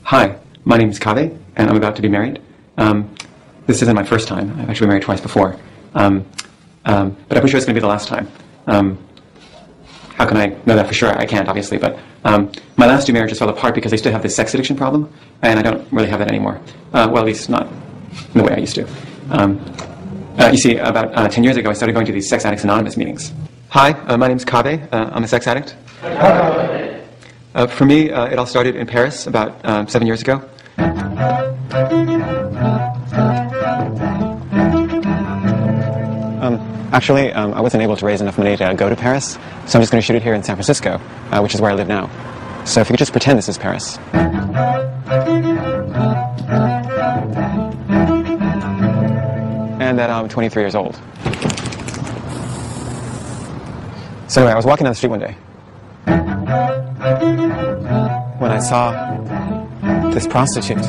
Hi, my name is Kave, and I'm about to be married. This isn't my first time. I've actually been married twice before. But I'm pretty sure it's going to be the last time. How can I know that for sure? I can't, obviously, but my last two marriages fell apart because I used to have this sex addiction problem, and I don't really have that anymore. Well, at least not in the way I used to. You see, about 10 years ago, I started going to these Sex Addicts Anonymous meetings. Hi, my name's Kave. I'm a sex addict. For me, it all started in Paris about 7 years ago. Actually, I wasn't able to raise enough money to go to Paris, so I'm just going to shoot it here in San Francisco, which is where I live now. So if you could just pretend this is Paris. And that I'm 23 years old. So anyway, I was walking down the street one day when I saw this prostitute.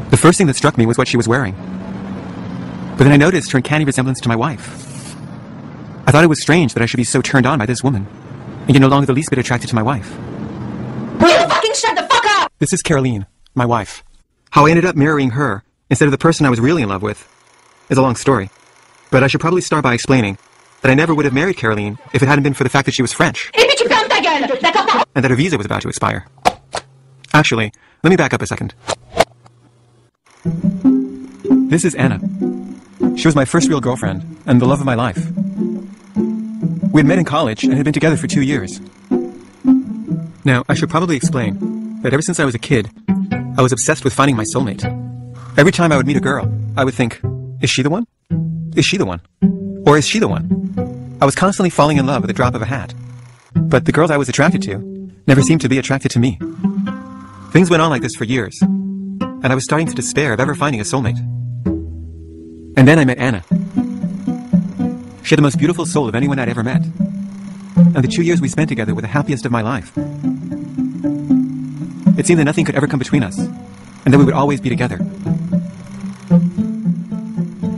The first thing that struck me was what she was wearing. But then I noticed her uncanny resemblance to my wife. I thought it was strange that I should be so turned on by this woman, and yet no longer the least bit attracted to my wife. Will you fucking shut the fuck up? This is Caroline, my wife. How I ended up marrying her instead of the person I was really in love with is a long story. But I should probably start by explaining that I never would have married Caroline if it hadn't been for the fact that she was French. And that her visa was about to expire. Actually, let me back up a second. This is Anna. She was my first real girlfriend, and the love of my life. We had met in college and had been together for 2 years. Now, I should probably explain that ever since I was a kid, I was obsessed with finding my soulmate. Every time I would meet a girl, I would think, is she the one? Is she the one? Or is she the one? I was constantly falling in love with the drop of a hat. But the girls I was attracted to never seemed to be attracted to me. Things went on like this for years, and I was starting to despair of ever finding a soulmate. And then I met Anna. She had the most beautiful soul of anyone I'd ever met. And the 2 years we spent together were the happiest of my life. It seemed that nothing could ever come between us, and that we would always be together.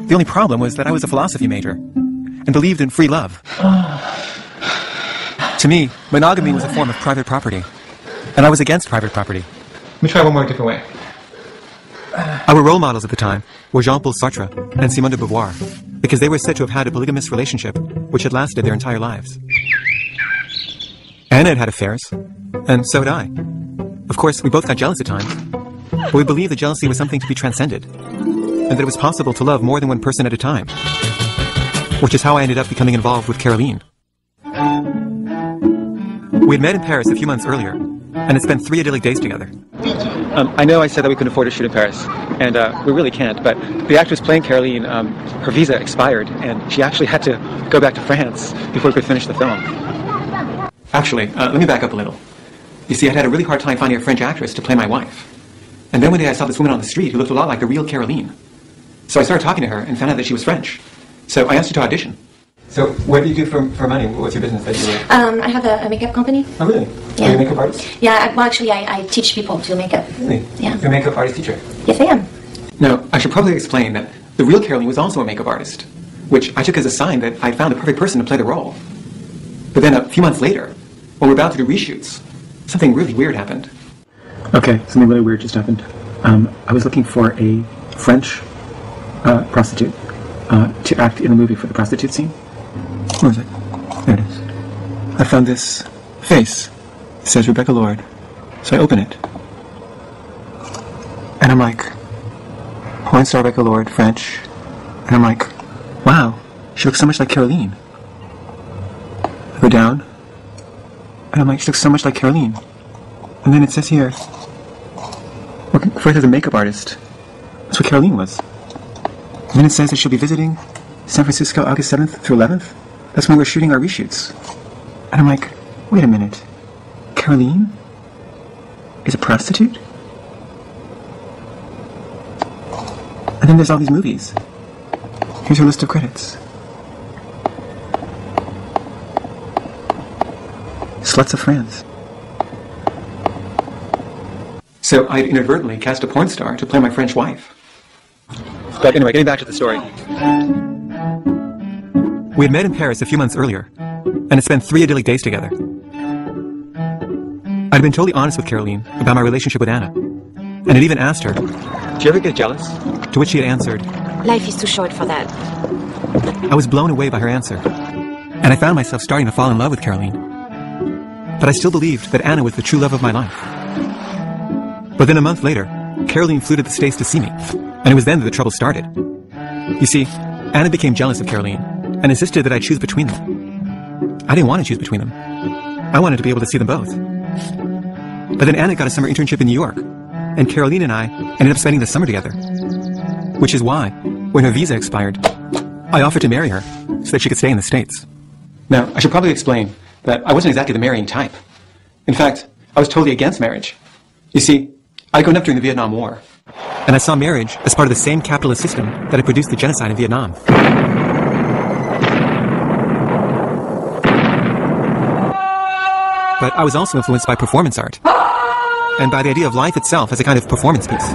The only problem was that I was a philosophy major, and believed in free love. To me, monogamy was a form of private property, and I was against private property. Let me try one more different way. Our role models at the time were Jean-Paul Sartre and Simone de Beauvoir, because they were said to have had a polygamous relationship which had lasted their entire lives. Anna had had affairs, and so had I. Of course, we both got jealous at times, but we believed that jealousy was something to be transcended, and that it was possible to love more than one person at a time, which is how I ended up becoming involved with Caroline. We had met in Paris a few months earlier, and had spent 3 idyllic days together. I know I said that we couldn't afford to shoot in Paris, and we really can't, but the actress playing Caroline, her visa expired, and she actually had to go back to France before we could finish the film. Actually, let me back up a little. You see, I'd had a really hard time finding a French actress to play my wife. And then one day I saw this woman on the street who looked a lot like the real Caroline. So I started talking to her and found out that she was French. So I asked her to audition. So what do you do for money? What's your business that you do? I have a makeup company. Oh, really? Yeah. Are you a makeup artist? Yeah, well, actually, I teach people to makeup. Really? Yeah. You're a makeup artist teacher? Yes, I am. Now, I should probably explain that the real Caroline was also a makeup artist, which I took as a sign that I'd found the perfect person to play the role. But then a few months later, when we were about to do reshoots, something really weird happened. Okay, something really weird just happened. I was looking for a French prostitute to act in the movie for the prostitute scene. Where is it? There it is. I found this face. It says Rebecca Lord. So I open it. And I'm like, porn star Rebecca Lord, French. And I'm like, wow, she looks so much like Caroline. I go down. And I'm like, she looks so much like Caroline. And then it says here, working first as a makeup artist. That's what Caroline was. And then it says that she'll be visiting San Francisco August 7th through 11th. That's when we're shooting our reshoots. And I'm like, wait a minute. Caroline is a prostitute? And then there's all these movies. Here's her list of credits. Sluts of France. So I inadvertently cast a porn star to play my French wife. But anyway, getting back to the story. We had met in Paris a few months earlier, and had spent 3 idyllic days together. I'd been totally honest with Caroline about my relationship with Anna, and had even asked her, "Do you ever get jealous?" To which she had answered, Life is too short for that. I was blown away by her answer, and I found myself starting to fall in love with Caroline. But I still believed that Anna was the true love of my life. But then a month later, Caroline flew to the States to see me, and it was then that the trouble started. You see, Anna became jealous of Caroline, and insisted that I choose between them. I didn't want to choose between them. I wanted to be able to see them both. But then Anna got a summer internship in New York, and Caroline and I ended up spending the summer together. Which is why, when her visa expired, I offered to marry her so that she could stay in the States. Now, I should probably explain that I wasn't exactly the marrying type. In fact, I was totally against marriage. You see, I'd grown up during the Vietnam War, and I saw marriage as part of the same capitalist system that had produced the genocide in Vietnam. But I was also influenced by performance art, and by the idea of life itself as a kind of performance piece.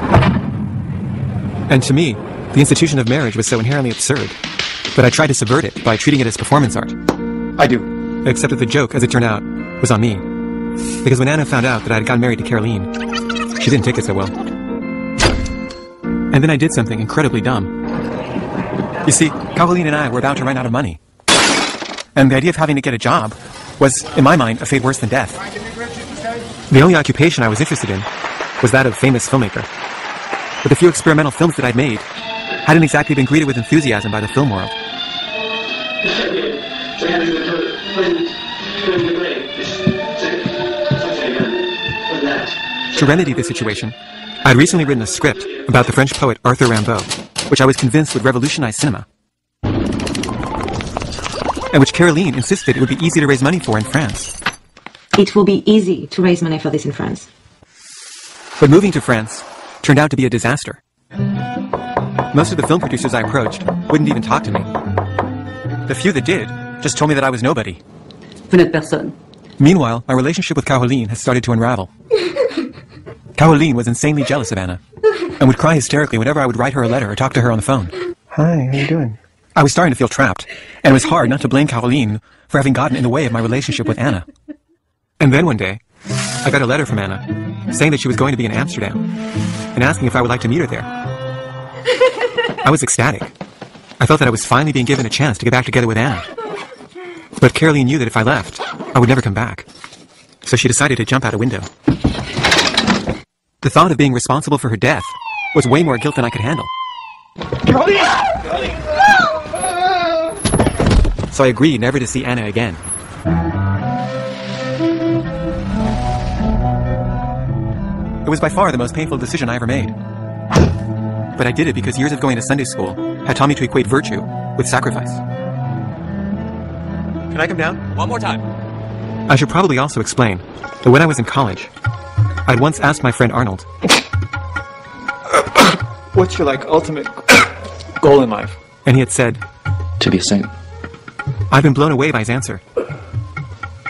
And to me, the institution of marriage was so inherently absurd that I tried to subvert it by treating it as performance art. I do. Except that the joke, as it turned out, was on me. Because when Anna found out that I had gotten married to Caroline, she didn't take it so well. And then I did something incredibly dumb. You see, Caroline and I were about to run out of money. And the idea of having to get a job was, in my mind, a fate worse than death. The only occupation I was interested in was that of famous filmmaker. But the few experimental films that I'd made hadn't exactly been greeted with enthusiasm by the film world. To remedy this situation, I had recently written a script about the French poet Arthur Rimbaud, which I was convinced would revolutionize cinema, and which Caroline insisted it would be easy to raise money for in France. It will be easy to raise money for this in France. But moving to France turned out to be a disaster. Most of the film producers I approached wouldn't even talk to me. The few that did just told me that I was nobody. Vous n'êtes personne. Meanwhile, my relationship with Caroline had started to unravel. Caroline was insanely jealous of Anna, and would cry hysterically whenever I would write her a letter or talk to her on the phone. Hi, how you doing? I was starting to feel trapped, and it was hard not to blame Caroline for having gotten in the way of my relationship with Anna. And then one day, I got a letter from Anna, saying that she was going to be in Amsterdam, and asking if I would like to meet her there. I was ecstatic. I felt that I was finally being given a chance to get back together with Anna. But Caroline knew that if I left, I would never come back. So she decided to jump out a window. The thought of being responsible for her death was way more guilt than I could handle. Caroline! So I agreed never to see Anna again. It was by far the most painful decision I ever made. But I did it because years of going to Sunday school had taught me to equate virtue with sacrifice. Can I come down? One more time. I should probably also explain that when I was in college, I'd once asked my friend Arnold, "What's your, ultimate goal in life?" And he had said, To be a saint. I've been blown away by his answer.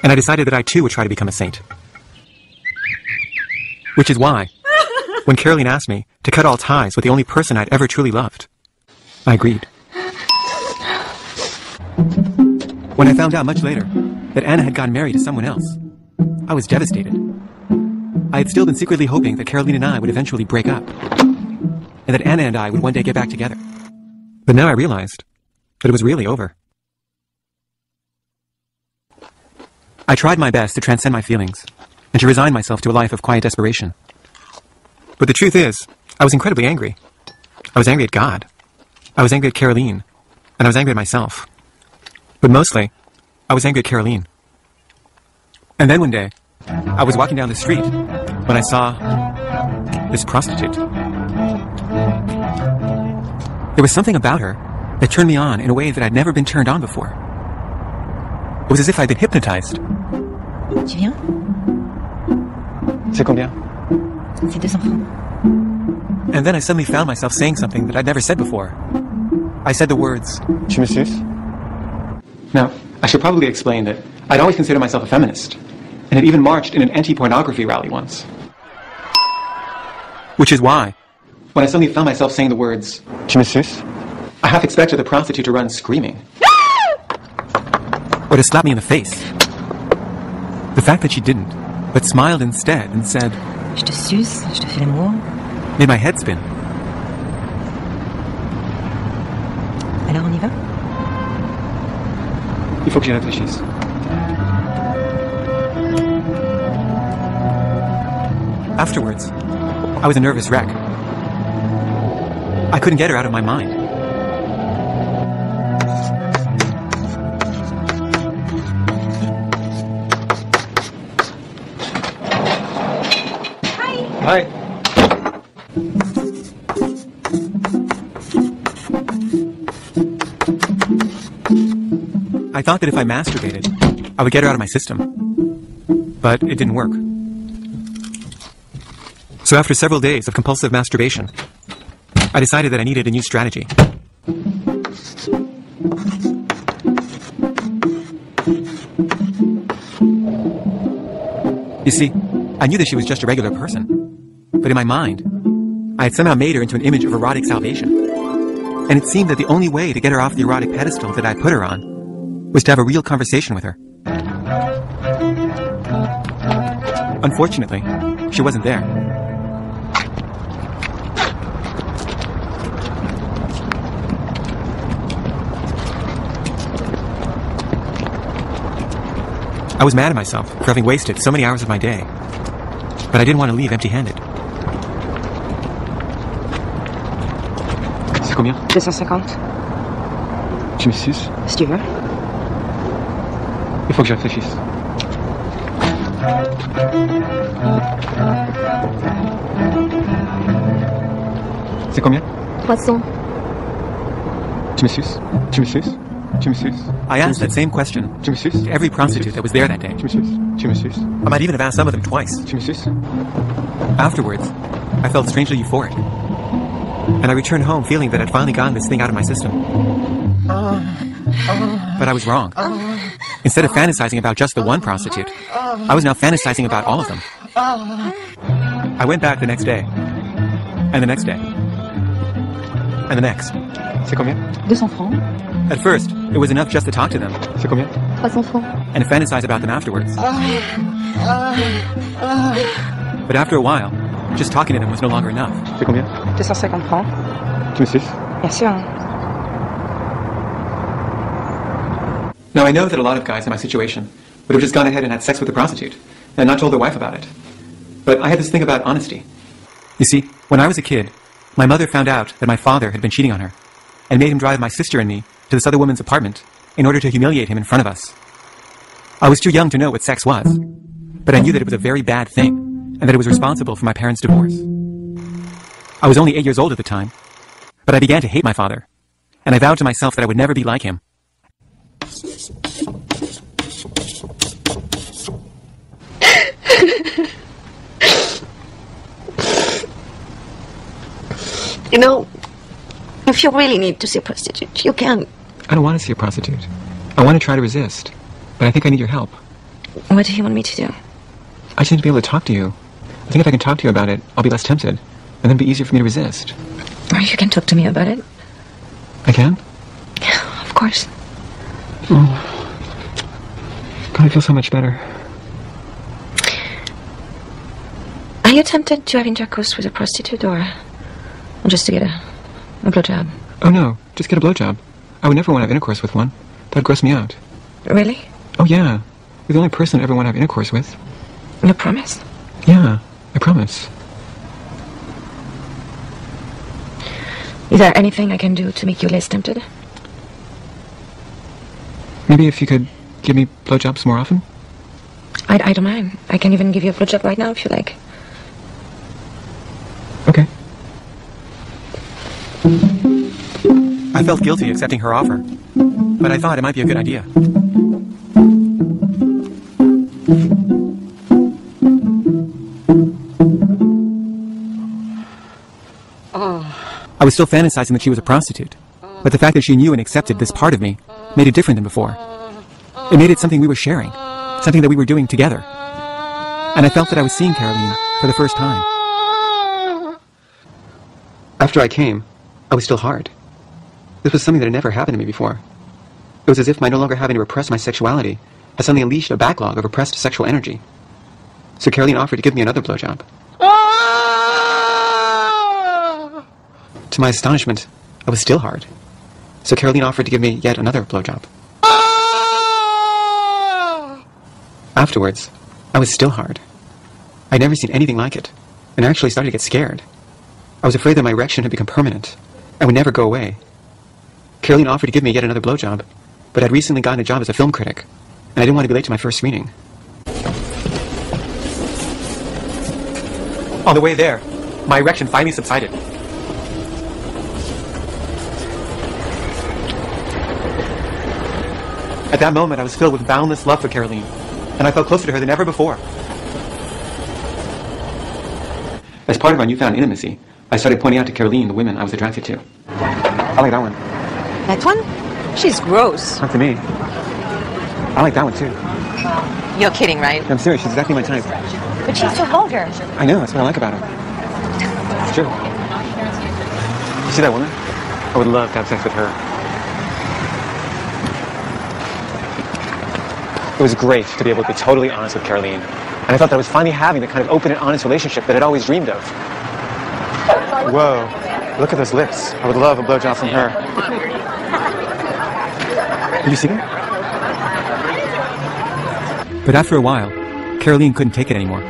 And I decided that I too would try to become a saint. Which is why, when Caroline asked me to cut all ties with the only person I'd ever truly loved, I agreed. When I found out much later that Anna had gotten married to someone else, I was devastated. I had still been secretly hoping that Caroline and I would eventually break up, and that Anna and I would one day get back together. But now I realized that it was really over. I tried my best to transcend my feelings, and to resign myself to a life of quiet desperation. But the truth is, I was incredibly angry. I was angry at God. I was angry at Caroline, and I was angry at myself. But mostly, I was angry at Caroline. And then one day, I was walking down the street when I saw this prostitute. There was something about her that turned me on in a way that I'd never been turned on before. It was as if I'd been hypnotized. Tu viens? C'est combien? C'est 200 francs. And then I suddenly found myself saying something that I'd never said before. I said the words, Tu me suces? Now, I should probably explain that I'd always considered myself a feminist, and had even marched in an anti-pornography rally once. Which is why, when I suddenly found myself saying the words, Tu me suces? I half expected the prostitute to run screaming. Or to slap me in the face. The fact that she didn't but smiled instead and said, Je te suce, je te fais l'amour. made my head spin. Alors on y va? Il faut que j'y réfléchisse. Afterwards, I was a nervous wreck. I couldn't get her out of my mind. Hi. I thought that if I masturbated, I would get her out of my system. But it didn't work. So after several days of compulsive masturbation, I decided that I needed a new strategy. You see, I knew that she was just a regular person, but in my mind, I had somehow made her into an image of erotic salvation. And it seemed that the only way to get her off the erotic pedestal that I put her on was to have a real conversation with her. Unfortunately, she wasn't there. I was mad at myself for having wasted so many hours of my day, but I didn't want to leave empty-handed. C'est combien? 250, Tu me suces? si tu veux. Il faut que j'y réfléchisse. C'est combien? 300. Tu me suces? Tu me suces? Tu me suces? I asked that same question Tu me suces? to every prostitute that was there that day. Tu me suces? Tu me suces? I might even have asked some of them twice. Tu me suces? Afterwards, I felt strangely euphoric. And I returned home feeling that I'd finally gotten this thing out of my system. But I was wrong. Instead of fantasizing about just the one prostitute, I was now fantasizing about all of them. I went back the next day. And the next day. And the next. C'est combien? 200 francs. At first, it was enough just to talk to them C'est combien? 300 francs. and to fantasize about them afterwards. But after a while, just talking to them was no longer enough. C'est combien? 250 francs. Tu me suces? Bien sûr. Now I know that a lot of guys in my situation would have just gone ahead and had sex with a prostitute and not told their wife about it. But I had this thing about honesty. You see, when I was a kid, my mother found out that my father had been cheating on her and made him drive my sister and me to this other woman's apartment in order to humiliate him in front of us. I was too young to know what sex was, but I knew that it was a very bad thing and that it was responsible for my parents' divorce. I was only 8 years old at the time, but I began to hate my father, and I vowed to myself that I would never be like him. You know, if you really need to see a prostitute, you can. I don't want to see a prostitute. I want to try to resist, but I think I need your help. What do you want me to do? I just need to be able to talk to you. I think if I can talk to you about it, I'll be less tempted, and then it'll be easier for me to resist. Or you can talk to me about it. I can? Yeah, of course. God, I feel so much better. Are you tempted to have intercourse with a prostitute or just to get a blowjob? Oh no, just get a blowjob. I would never want to have intercourse with one. That would gross me out. Really? Oh yeah, you're the only person I ever want to have intercourse with. No promise? Yeah, I promise. Is there anything I can do to make you less tempted? Maybe if you could give me blowjobs more often? I don't mind. I can even give you a blowjob right now if you like. Okay. I felt guilty accepting her offer, but I thought it might be a good idea. I was still fantasizing that she was a prostitute, but the fact that she knew and accepted this part of me made it different than before. It made it something we were sharing, something that we were doing together. And I felt that I was seeing Caroline for the first time. After I came, I was still hard. This was something that had never happened to me before. It was as if my no longer having to repress my sexuality had suddenly unleashed a backlog of repressed sexual energy. So Caroline offered to give me another blowjob. To my astonishment, I was still hard. So Caroline offered to give me yet another blowjob. Afterwards, I was still hard. I'd never seen anything like it, and I actually started to get scared. I was afraid that my erection had become permanent and would never go away. Caroline offered to give me yet another blowjob, but I'd recently gotten a job as a film critic, and I didn't want to be late to my first screening. On the way there, my erection finally subsided. At that moment, I was filled with boundless love for Caroline, and I felt closer to her than ever before. As part of our newfound intimacy, I started pointing out to Caroline the women I was attracted to. I like that one. That one? She's gross. Not to me. I like that one too. You're kidding, right? I'm serious, she's exactly my type. But she's so vulgar. I know, that's what I like about her. It's true. You see that woman? I would love to have sex with her. It was great to be able to be totally honest with Caroline. And I felt that I was finally having the kind of open and honest relationship that I'd always dreamed of. Whoa, look at those lips. I would love a blowjob from her. Did you see her? But after a while, Caroline couldn't take it anymore.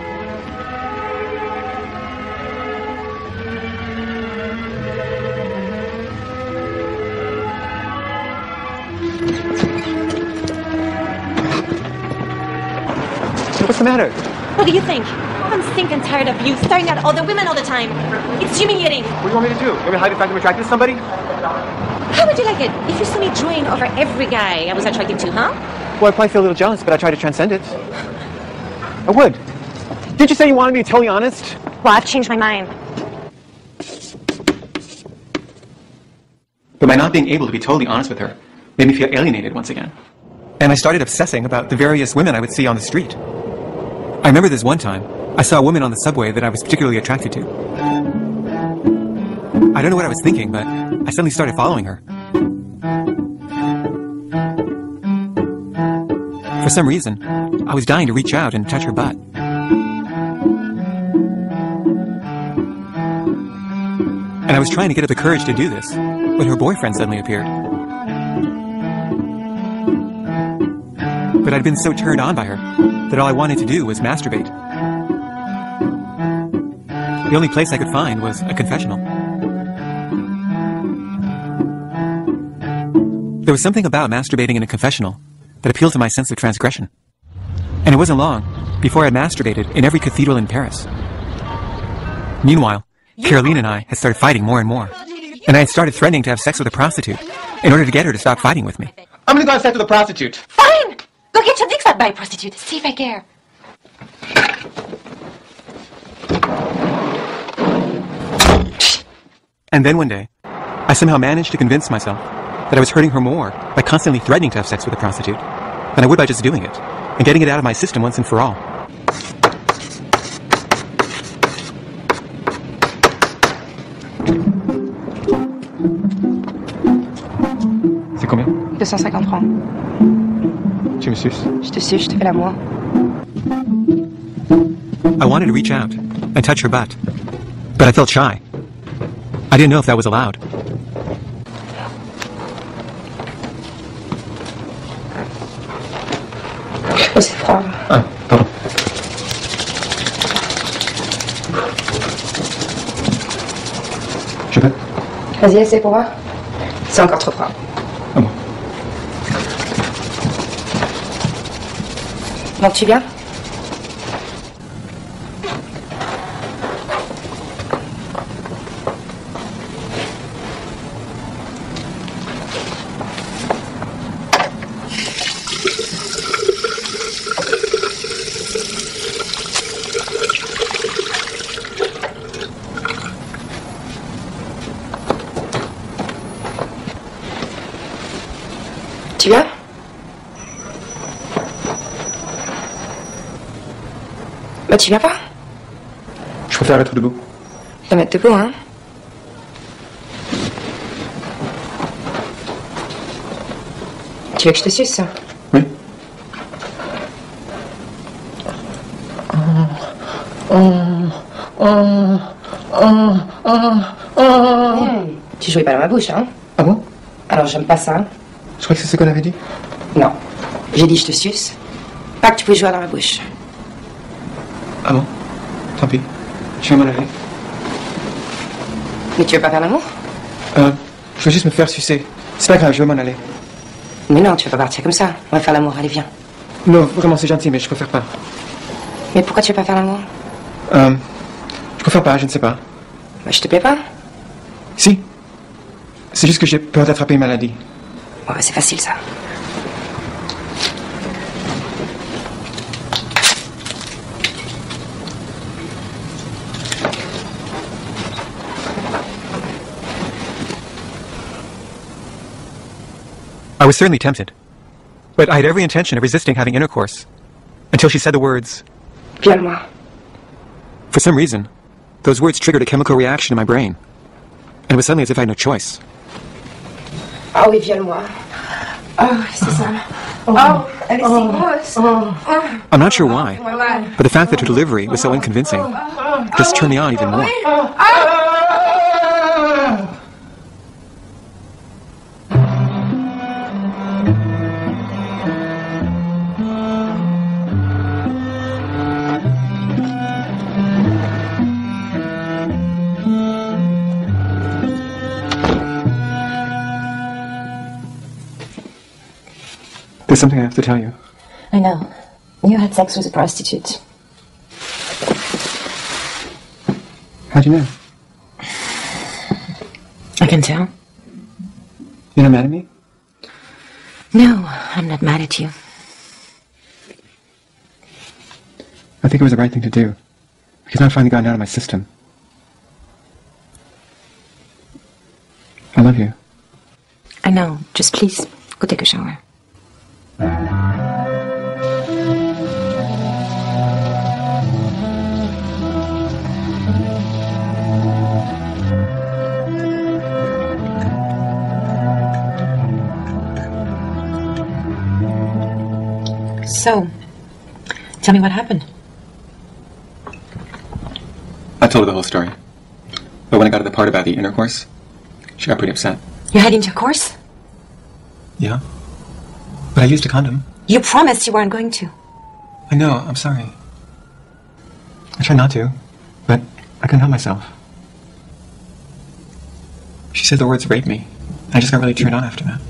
What's the matter? What do you think? I'm sick and tired of you staring at other women all the time. It's humiliating. What do you want me to do? You want me to hide the fact I'm attracted to somebody? How would you like it if you saw me drooling over every guy I was attracted to, huh? Well, I'd probably feel a little jealous, but I'd try to transcend it. I would. Didn't you say you wanted me to be totally honest? Well, I've changed my mind. But my not being able to be totally honest with her made me feel alienated once again. And I started obsessing about the various women I would see on the street. I remember this one time, I saw a woman on the subway that I was particularly attracted to. I don't know what I was thinking, but I suddenly started following her. For some reason, I was dying to reach out and touch her butt. And I was trying to get up the courage to do this, when her boyfriend suddenly appeared. But I'd been so turned on by her that all I wanted to do was masturbate. The only place I could find was a confessional. There was something about masturbating in a confessional that appealed to my sense of transgression. And it wasn't long before I had masturbated in every cathedral in Paris. Meanwhile, Caroline and I had started fighting more and more. And I had started threatening to have sex with a prostitute in order to get her to stop fighting with me. I'm gonna go have sex with a prostitute. Fine! Go get your dick sucked by a prostitute. See if I care. And then one day, I somehow managed to convince myself that I was hurting her more by constantly threatening to have sex with a prostitute than I would by just doing it and getting it out of my system once and for all. C'est combien? 250 francs. Tu me suces? Je te suis, je te fais l'amour. I wanted to reach out and touch her butt, but I felt shy. I didn't know if that was allowed. Oh, c'est froid. Ah, pardon. Je peux? Vas-y, essaie pour voir. C'est encore trop froid. Ah bon. Donc tu viens? Tu viens? Bah tu viens pas? Je préfère être debout. Te mettre debout, hein? Tu veux que je te suce? Oui. Tu jouais pas dans ma bouche, hein? Ah bon? Alors j'aime pas ça. Je crois que c'est ce qu'on avait dit. Non. J'ai dit je te suce. Pas que tu pouvais jouer dans ma bouche. Ah bon? Tant pis. Je vais m'en aller. Mais tu veux pas faire l'amour? Je veux juste me faire sucer. C'est pas grave, je vais m'en aller. Mais non, tu veux pas partir comme ça. On va faire l'amour, allez viens. Non, vraiment, c'est gentil, mais je préfère pas. Mais pourquoi tu veux pas faire l'amour? Je préfère pas, je ne sais pas. Bah, je te plais pas? Si. C'est juste que j'ai peur d'attraper une maladie. Bon, bah, c'est facile ça. I was certainly tempted, but I had every intention of resisting having intercourse until she said the words. Viole-moi. For some reason, those words triggered a chemical reaction in my brain, and it was suddenly as if I had no choice. Ah oui, viole-moi. Oh, c'est ça. Oh, elle est si grosse. I'm not sure why, but the fact that her delivery was so unconvincing just turned me on even more. There's something I have to tell you. I know. You had sex with a prostitute. How'd you know? I can tell. You're not mad at me? No, I'm not mad at you. I think it was the right thing to do. Because now I've finally gotten out of my system. I love you. I know. Just please, go take a shower. So, tell me what happened. I told her the whole story. But when I got to the part about the intercourse, she got pretty upset. You had intercourse? Yeah. But I used a condom. You promised you weren't going to. I know, I'm sorry. I tried not to, but I couldn't help myself. She said the words rape me. I just got really turned on after that.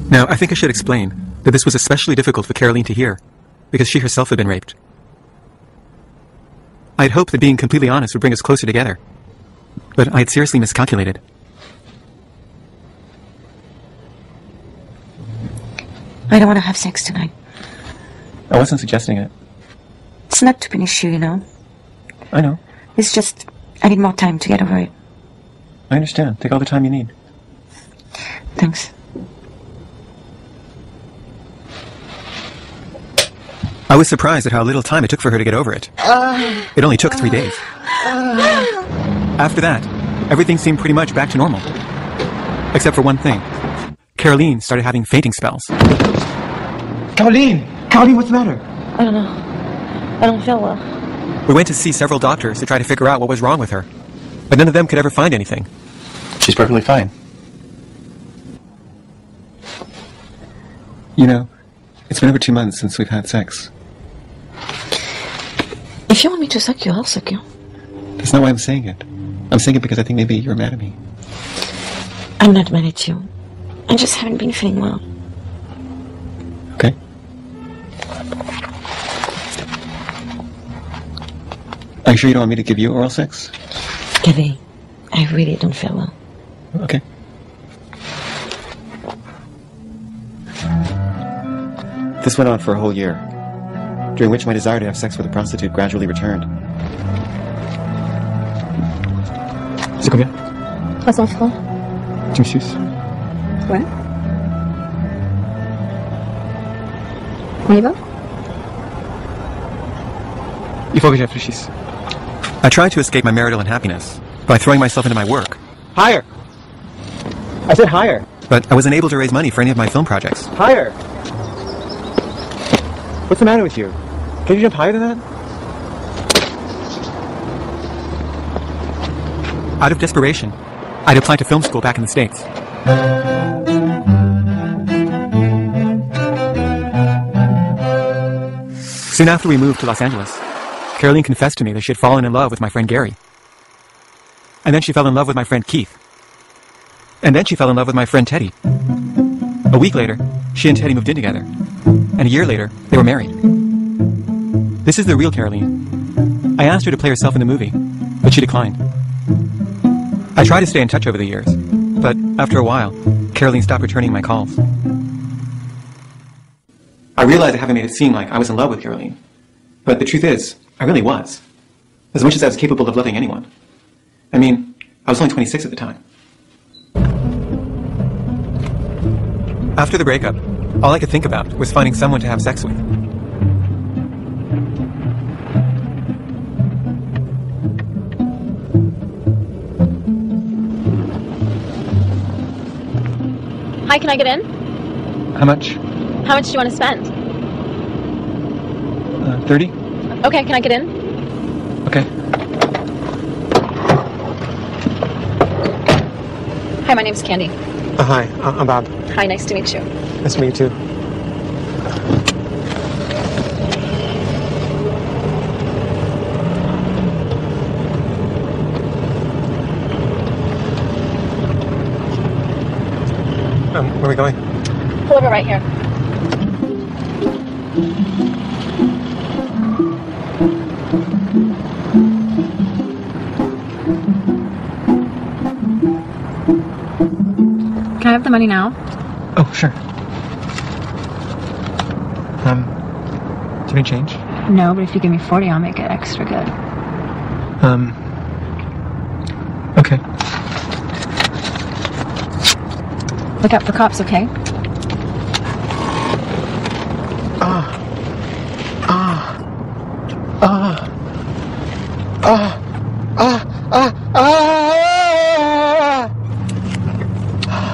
Now, I think I should explain that this was especially difficult for Caroline to hear, because she herself had been raped. I had hoped that being completely honest would bring us closer together, but I had seriously miscalculated. I don't want to have sex tonight. I wasn't suggesting it. It's not to punish you, you know. I know. It's just, I need more time to get over it. I understand. Take all the time you need. Thanks. I was surprised at how little time it took for her to get over it. It only took 3 days. After that, everything seemed pretty much back to normal. Except for one thing. Caroline started having fainting spells. Caroline! Caroline, what's the matter? I don't know. I don't feel well. We went to see several doctors to try to figure out what was wrong with her, but none of them could ever find anything. She's perfectly fine. You know, it's been over 2 months since we've had sex. If you want me to suck you, I'll suck you. That's not why I'm saying it. I'm saying it because I think maybe you're mad at me. I'm not mad at you. I just haven't been feeling well. Okay. Are you sure you don't want me to give you oral sex? Gabby, I really don't feel well. Okay. This went on for a whole year, during which my desire to have sex with a prostitute gradually returned. C'est combien? 300 francs. Tu me suces? Ouais. On y va? Il faut que je réfléchisse. I tried to escape my marital unhappiness by throwing myself into my work. Higher! I said higher! But I wasn't able to raise money for any of my film projects. Higher! What's the matter with you? Can you jump higher than that? Out of desperation, I'd applied to film school back in the States. Soon after we moved to Los Angeles, Caroline confessed to me that she had fallen in love with my friend Gary. And then she fell in love with my friend Keith. And then she fell in love with my friend Teddy. A week later, she and Teddy moved in together. And a year later, they were married. This is the real Caroline. I asked her to play herself in the movie, but she declined. I tried to stay in touch over the years, but after a while, Caroline stopped returning my calls. I realized I haven't made it seem like I was in love with Caroline. But the truth is, I really was. As much as I was capable of loving anyone. I mean, I was only 26 at the time. After the breakup, all I could think about was finding someone to have sex with. Hi, can I get in? How much? How much do you want to spend? 30? Okay, can I get in? Okay. Hi, my name's Candy. Hi, I'm Bob. Hi, nice to meet you. Nice to meet you too. Where are we going? Pull over right here. Can I have the money now? Oh, sure. Do you need change? No, but if you give me 40, I'll make it extra good. Okay. Look out for cops, okay?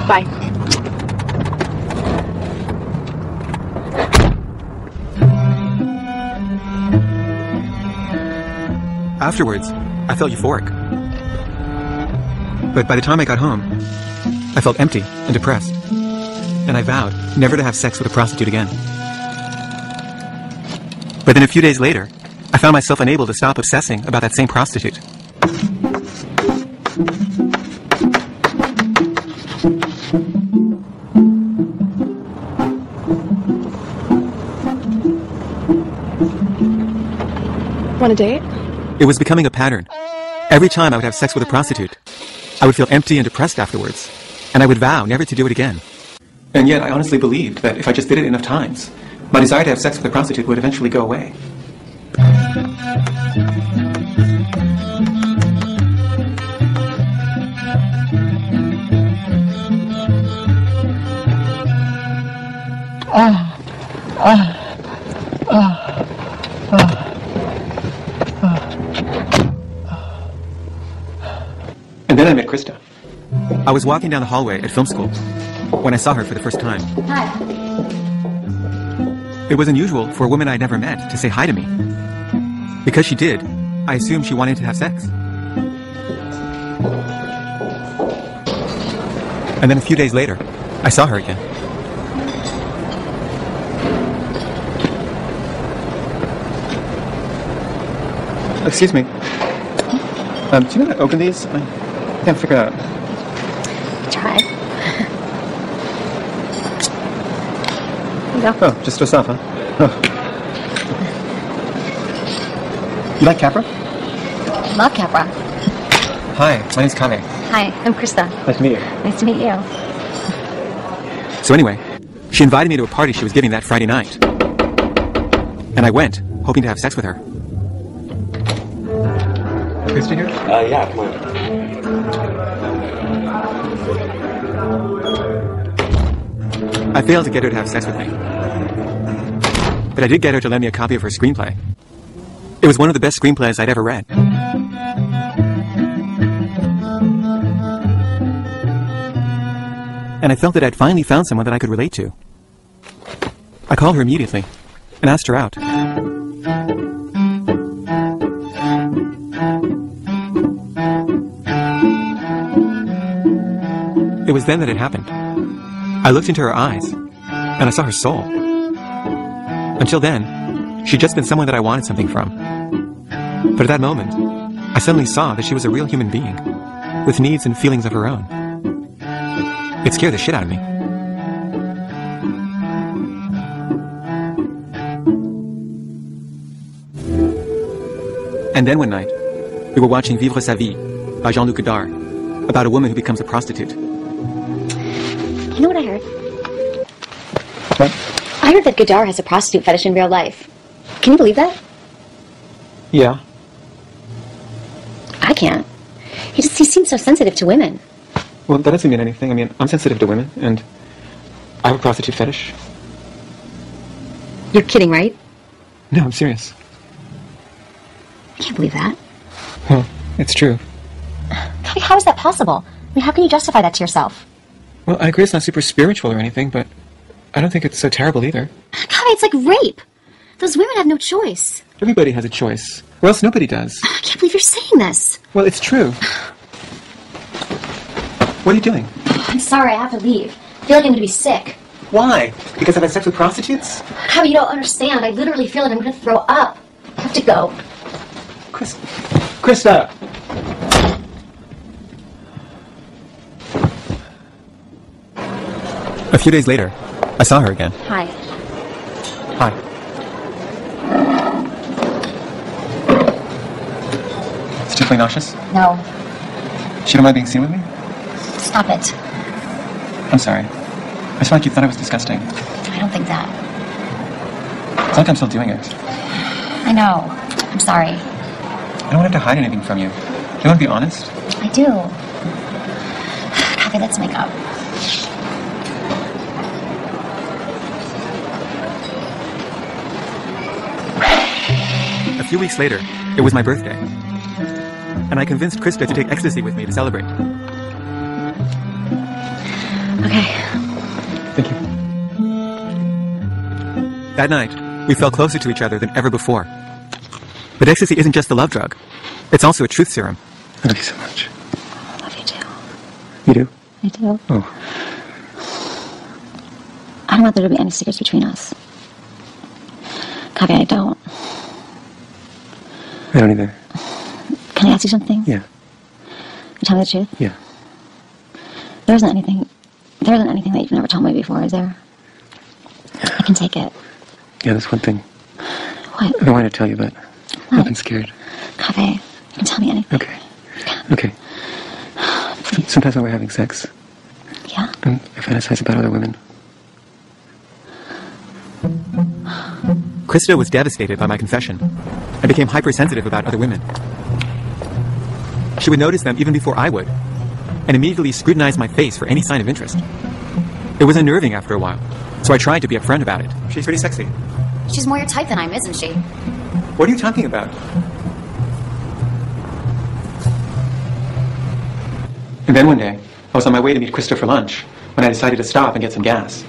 Bye. Afterwards, I felt euphoric. But by the time I got home, I felt empty and depressed. And I vowed never to have sex with a prostitute again. But then a few days later, I found myself unable to stop obsessing about that same prostitute. Want a date? It was becoming a pattern. Every time I would have sex with a prostitute, I would feel empty and depressed afterwards, and I would vow never to do it again. And yet I honestly believed that if I just did it enough times, my desire to have sex with a prostitute would eventually go away. And then I met Krista. I was walking down the hallway at film school when I saw her for the first time. Hi. It was unusual for a woman I'd never met to say hi to me. Because she did, I assumed she wanted to have sex. And then a few days later, I saw her again. Excuse me. Do you know how to open these? I can't figure it out. Try. Oh, just twist off, huh? Oh. You like Capra? Love Capra. Hi, my name's Kame. Hi, I'm Krista. Nice to meet you. Nice to meet you. So anyway, she invited me to a party she was giving that Friday night. And I went, hoping to have sex with her. Krista here? Yeah, come on. I failed to get her to have sex with me. But I did get her to lend me a copy of her screenplay. It was one of the best screenplays I'd ever read. And I felt that I'd finally found someone that I could relate to. I called her immediately and asked her out. It was then that it happened. I looked into her eyes, and I saw her soul. Until then, she'd just been someone that I wanted something from. But at that moment, I suddenly saw that she was a real human being, with needs and feelings of her own. It scared the shit out of me. And then one night, we were watching Vivre sa vie by Jean-Luc Godard, about a woman who becomes a prostitute. You know what I heard? What? I heard that Godard has a prostitute fetish in real life. Can you believe that? Yeah. I can't. He seems so sensitive to women. Well, that doesn't mean anything. I mean, I'm sensitive to women, and I have a prostitute fetish. You're kidding, right? No, I'm serious. I can't believe that. Well, it's true. Kavi, how is that possible? I mean, how can you justify that to yourself? Well, I agree it's not super spiritual or anything, but I don't think it's so terrible either. Kavi, it's like rape. Those women have no choice. Everybody has a choice, or else nobody does. I can't believe you're saying this. Well, it's true. What are you doing? I'm sorry, I have to leave. I feel like I'm going to be sick. Why? Because I've had sex with prostitutes? Kavi, you don't understand. I literally feel like I'm going to throw up. I have to go. Krista! A few days later, I saw her again. Hi. Hi. Is she feeling nauseous? No, She don't mind being seen with me? stop it. I'm sorry. I just felt like you thought I was disgusting. I don't think that. It's like I'm still doing it. I know. I'm sorry. I don't want to hide anything from you. Do you want to be honest? I do. Kavi, let's make up. A few weeks later, it was my birthday. And I convinced Krista to take ecstasy with me to celebrate. Okay. Thank you. That night, we felt closer to each other than ever before. But ecstasy isn't just a love drug. It's also a truth serum. I love you so much. I love you too. You do? I do. Oh. I don't want there to be any secrets between us. Kavi, I don't. I don't either. Can I ask you something? Yeah. You tell me the truth? Yeah. There isn't anything that you've never told me before, is there? I can take it. Yeah, there's one thing. What? I don't want to tell you, but I've been scared. Kavi, you can tell me anything. Okay. Okay. Sometimes when we're having sex, Yeah? I fantasize about other women. Krista was devastated by my confession and became hypersensitive about other women. She would notice them even before I would, and immediately scrutinize my face for any sign of interest. It was unnerving after a while, so I tried to be upfront about it. She's pretty sexy. She's more your type than I am, isn't she? What are you talking about? And then one day, I was on my way to meet Krista for lunch when I decided to stop and get some gas.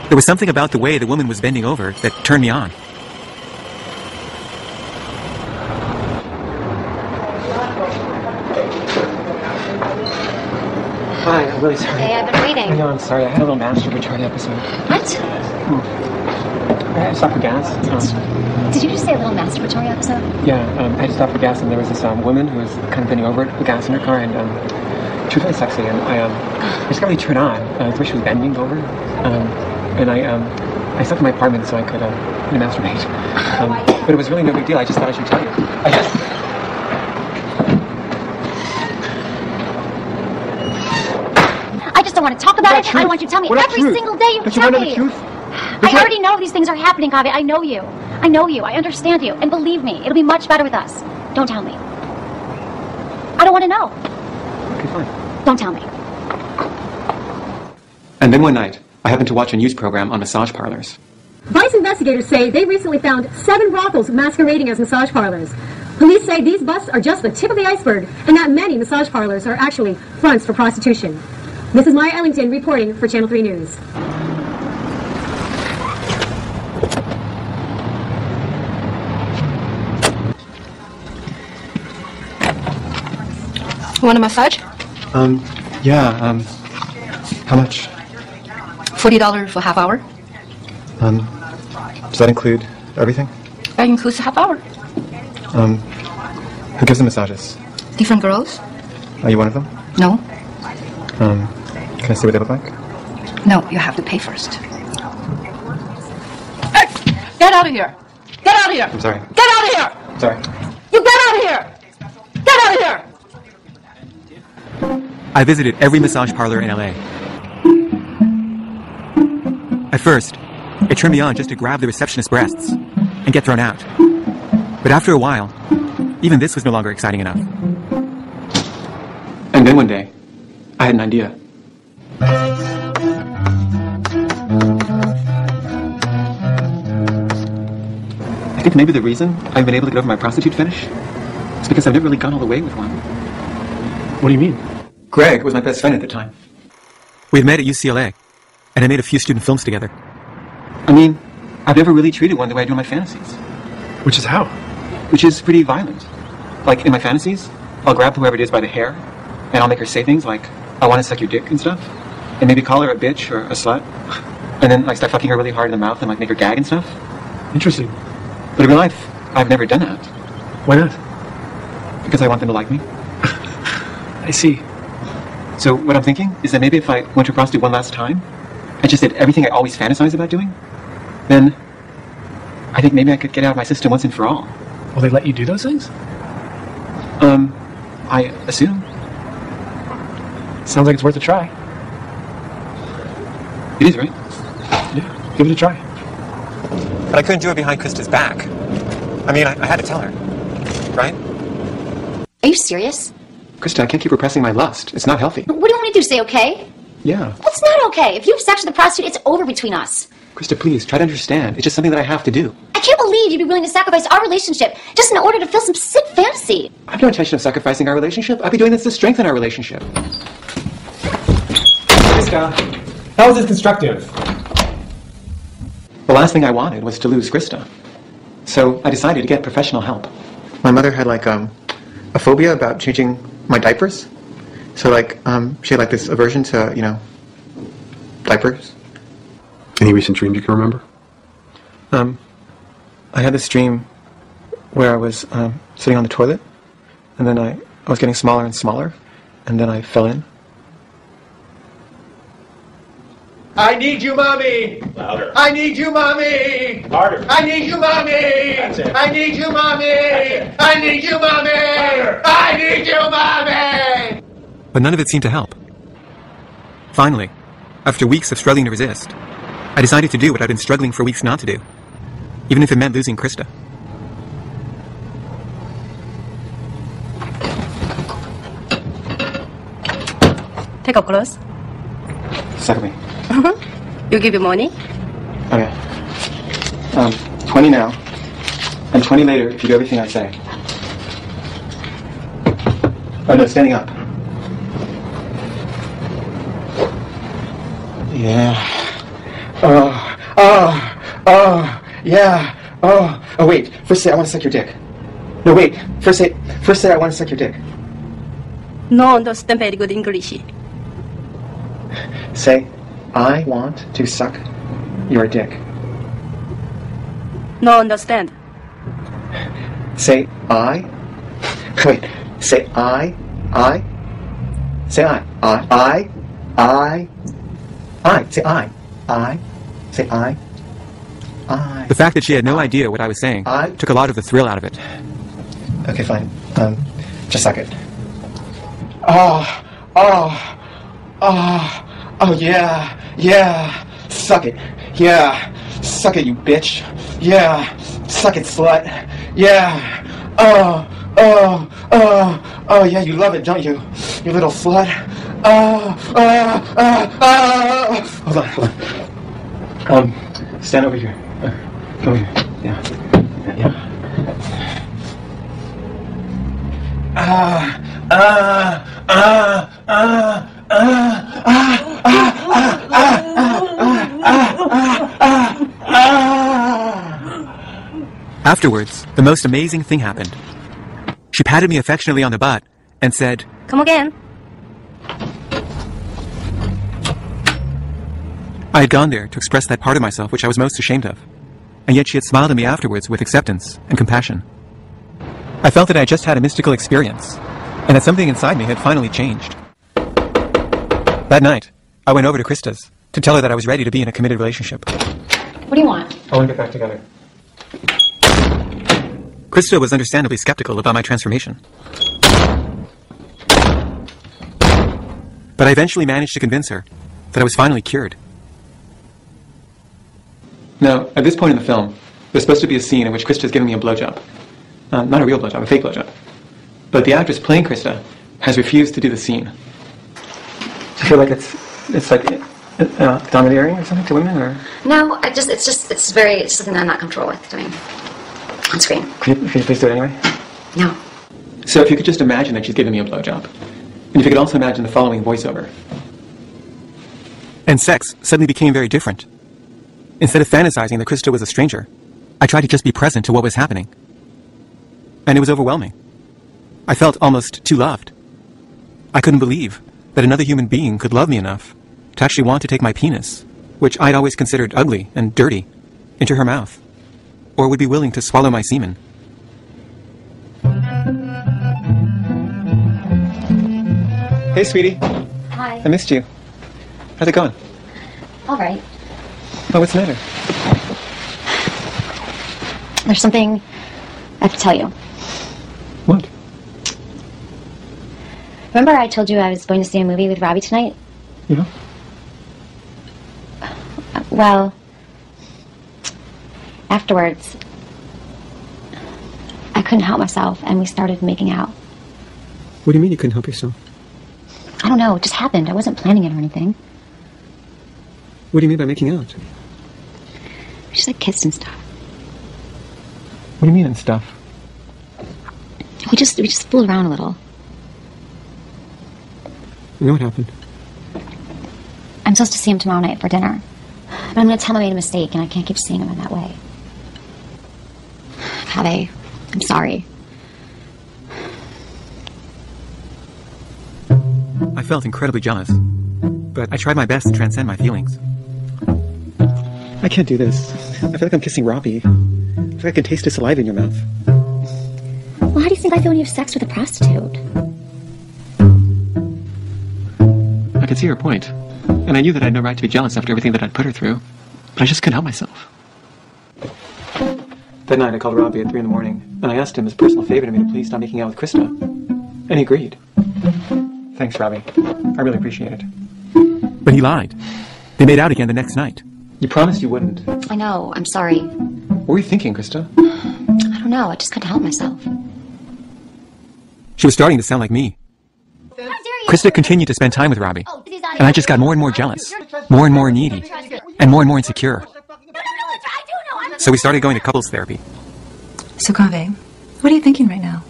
There was something about the way the woman was bending over that turned me on. Hi, I'm really sorry. Hey, I've been waiting. I know, I'm sorry. I had a little masturbatory episode. What? I stopped for gas. Did you just say a little masturbatory episode? Yeah, I just stopped for gas, and there was this woman who was kind of bending over with gas in her car, and she was really sexy, and I just got really turned on the way she was bending over, and I slept in my apartment so I could masturbate. But it was really no big deal. I just thought I should tell you. I just don't want to talk about it. I don't want you to tell me. Every single day you tell me. I already know these things are happening, Kavi. I know you. I know you. I understand you. And believe me, it'll be much better with us. Don't tell me. I don't want to know. Okay, fine. Don't tell me. And then one night, I happened to watch a news program on massage parlors. Vice investigators say they recently found 7 brothels masquerading as massage parlors. Police say these busts are just the tip of the iceberg and that many massage parlors are actually fronts for prostitution. This is Maya Ellington reporting for Channel 3 News. Want a massage? Yeah, how much? $40 for half hour. Does that include everything? That includes half hour. Who gives the massages? Different girls? Are you one of them? No. Can I see what they look like? No, you have to pay first. Hey, get out of here! Get out of here! I'm sorry. Get out of here! Sorry. You get out of here! Get out of here! I visited every massage parlor in LA. At first, it turned me on just to grab the receptionist's breasts and get thrown out. But after a while, even this was no longer exciting enough. And then one day, I had an idea. I think maybe the reason I've been able to get over my prostitute fetish is because I've never really gone all the way with one. What do you mean? Greg was my best friend at the time. We had met at UCLA, and I made a few student films together. I mean, I've never really treated one the way I do in my fantasies. Which is how? Which is pretty violent. Like, in my fantasies, I'll grab whoever it is by the hair, and I'll make her say things like, I want to suck your dick and stuff, and maybe call her a bitch or a slut, and then, like, start fucking her really hard in the mouth and, like, make her gag and stuff. Interesting. But in real life, I've never done that. Why not? Because I want them to like me. I see. So what I'm thinking is that maybe if I went to a prostitute one last time, I just did everything I always fantasize about doing, then I think maybe I could get out of my system once and for all. Will they let you do those things? I assume. Sounds like it's worth a try. It is, right? Yeah, give it a try. But I couldn't do it behind Krista's back. I mean, I had to tell her, right? Are you serious? Krista, I can't keep repressing my lust. It's not healthy. What do you want me to do? Say okay? Yeah. What's not okay? If you have sex with a prostitute, it's over between us. Krista, please, try to understand. It's just something that I have to do. I can't believe you'd be willing to sacrifice our relationship just in order to fill some sick fantasy. I have no intention of sacrificing our relationship. I'd be doing this to strengthen our relationship. Krista, how is this constructive? The last thing I wanted was to lose Krista. So I decided to get professional help. My mother had, like, a phobia about changing my diapers. So, like, she had, like, this aversion to, you know, diapers. Any recent dreams you can remember? I had this dream where I was sitting on the toilet, and then I was getting smaller and smaller, and then I fell in. I need you, Mommy! Louder. I need you, Mommy! Harder. I need you, Mommy! That's it. I need you, Mommy! it. I need you, Mommy! Louder. I need you, Mommy! But none of it seemed to help. Finally, after weeks of struggling to resist, I decided to do what I'd been struggling for weeks not to do, even if it meant losing Krista. Take up clothes. Suck at me. You give you money? Okay. 20 now, and 20 later if you do everything I say. Oh no, standing up. Yeah. Yeah. Oh, wait. First say I want to suck your dick. No, wait. First say I want to suck your dick. No understand very good English. Say, I want to suck your dick. No understand. Say, I. Wait. Say, I. Say, I. Say, I. Say, I. The fact that she had no idea what I was saying took a lot of the thrill out of it. Okay, fine. Just suck it. Oh, yeah. Suck it. Yeah. Suck it, you bitch. Yeah. Suck it, slut. Yeah. Oh, yeah, you love it, don't you? You little slut. Hold on. Stand over here. Come here. Yeah. Afterwards, the most amazing thing happened. She patted me affectionately on the butt and said, Come again. I had gone there to express that part of myself which I was most ashamed of, and yet she had smiled at me afterwards with acceptance and compassion. I felt that I had just had a mystical experience, and that something inside me had finally changed. That night, I went over to Krista's to tell her that I was ready to be in a committed relationship. What do you want? I want to get back together. Krista was understandably skeptical about my transformation. But I eventually managed to convince her that I was finally cured. Now, at this point in the film, there's supposed to be a scene in which Krista is giving me a blowjob. Not a real blowjob, a fake blowjob. But the actress playing Krista has refused to do the scene. Do you feel like it's like domineering or something to women, or? No, it's something I'm not comfortable with doing on screen. Can you please do it anyway? No. So if you could just imagine that she's giving me a blowjob, and if you could also imagine the following voiceover. And sex suddenly became very different. Instead of fantasizing that Krista was a stranger, I tried to just be present to what was happening. And it was overwhelming. I felt almost too loved. I couldn't believe that another human being could love me enough to actually want to take my penis, which I'd always considered ugly and dirty, into her mouth, or would be willing to swallow my semen. Hey, sweetie. Hi. I missed you. How's it going? All right. Oh, what's the matter? There's something I have to tell you. What? Remember I told you I was going to see a movie with Robbie tonight? Yeah. Well, afterwards, I couldn't help myself, and we started making out. What do you mean you couldn't help yourself? I don't know, it just happened. I wasn't planning it or anything. What do you mean by making out? We just like kissed and stuff. What do you mean and stuff? We just fooled around a little. You know what happened? I'm supposed to see him tomorrow night for dinner. But I'm going to tell him I made a mistake, and I can't keep seeing him in that way. Kaveh, I'm sorry. I felt incredibly jealous, but I tried my best to transcend my feelings. I can't do this. I feel like I'm kissing Robbie. I feel like I can taste his saliva in your mouth. Well, how do you think I feel when you have sex with a prostitute? I could see her point, and I knew that I had no right to be jealous after everything that I'd put her through, but I just couldn't help myself. That night I called Robbie at 3 in the morning, and I asked him as a personal favor to me to please stop making out with Krista, and he agreed. Thanks, Robbie. I really appreciate it. But he lied. They made out again the next night. You promised you wouldn't. I know, I'm sorry. What were you thinking, Krista? I don't know, I just couldn't help myself. She was starting to sound like me. Krista continued to spend time with Robbie, and I just got more and more jealous, more and more needy, and more insecure. So we started going to couples therapy. So, Kaveh, what are you thinking right now?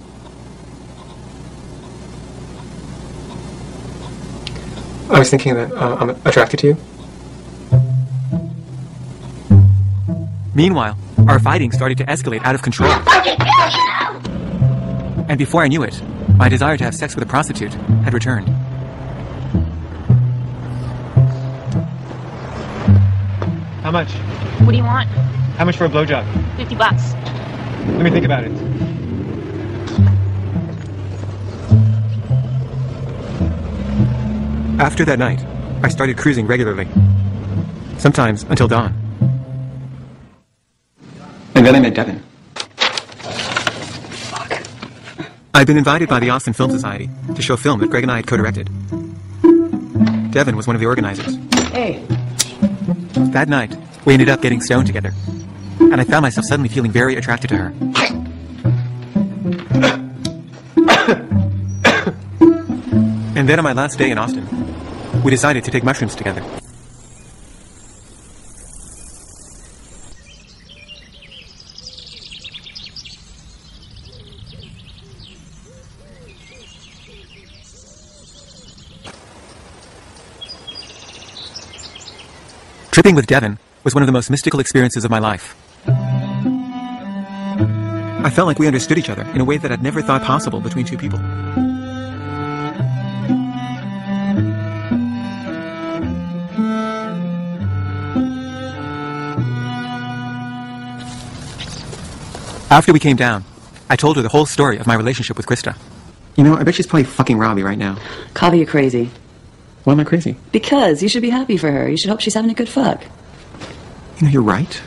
I was thinking that I'm attracted to you. Meanwhile, our fighting started to escalate out of control. And before I knew it, my desire to have sex with a prostitute had returned. How much? What do you want? How much for a blowjob? $50. Let me think about it. After that night, I started cruising regularly. Sometimes until dawn. And then I met Devin. I'd been invited by the Austin Film Society to show a film that Greg and I had co-directed. Devin was one of the organizers. Hey. That night, we ended up getting stoned together, and I found myself suddenly feeling very attracted to her. And then on my last day in Austin, we decided to take mushrooms together. Tripping with Devin was one of the most mystical experiences of my life. I felt like we understood each other in a way that I'd never thought possible between two people. After we came down, I told her the whole story of my relationship with Krista. You know, I bet she's probably fucking Robbie right now. Kaveh, you're crazy. Why am I crazy? Because you should be happy for her. You should hope she's having a good fuck. You know, you're right.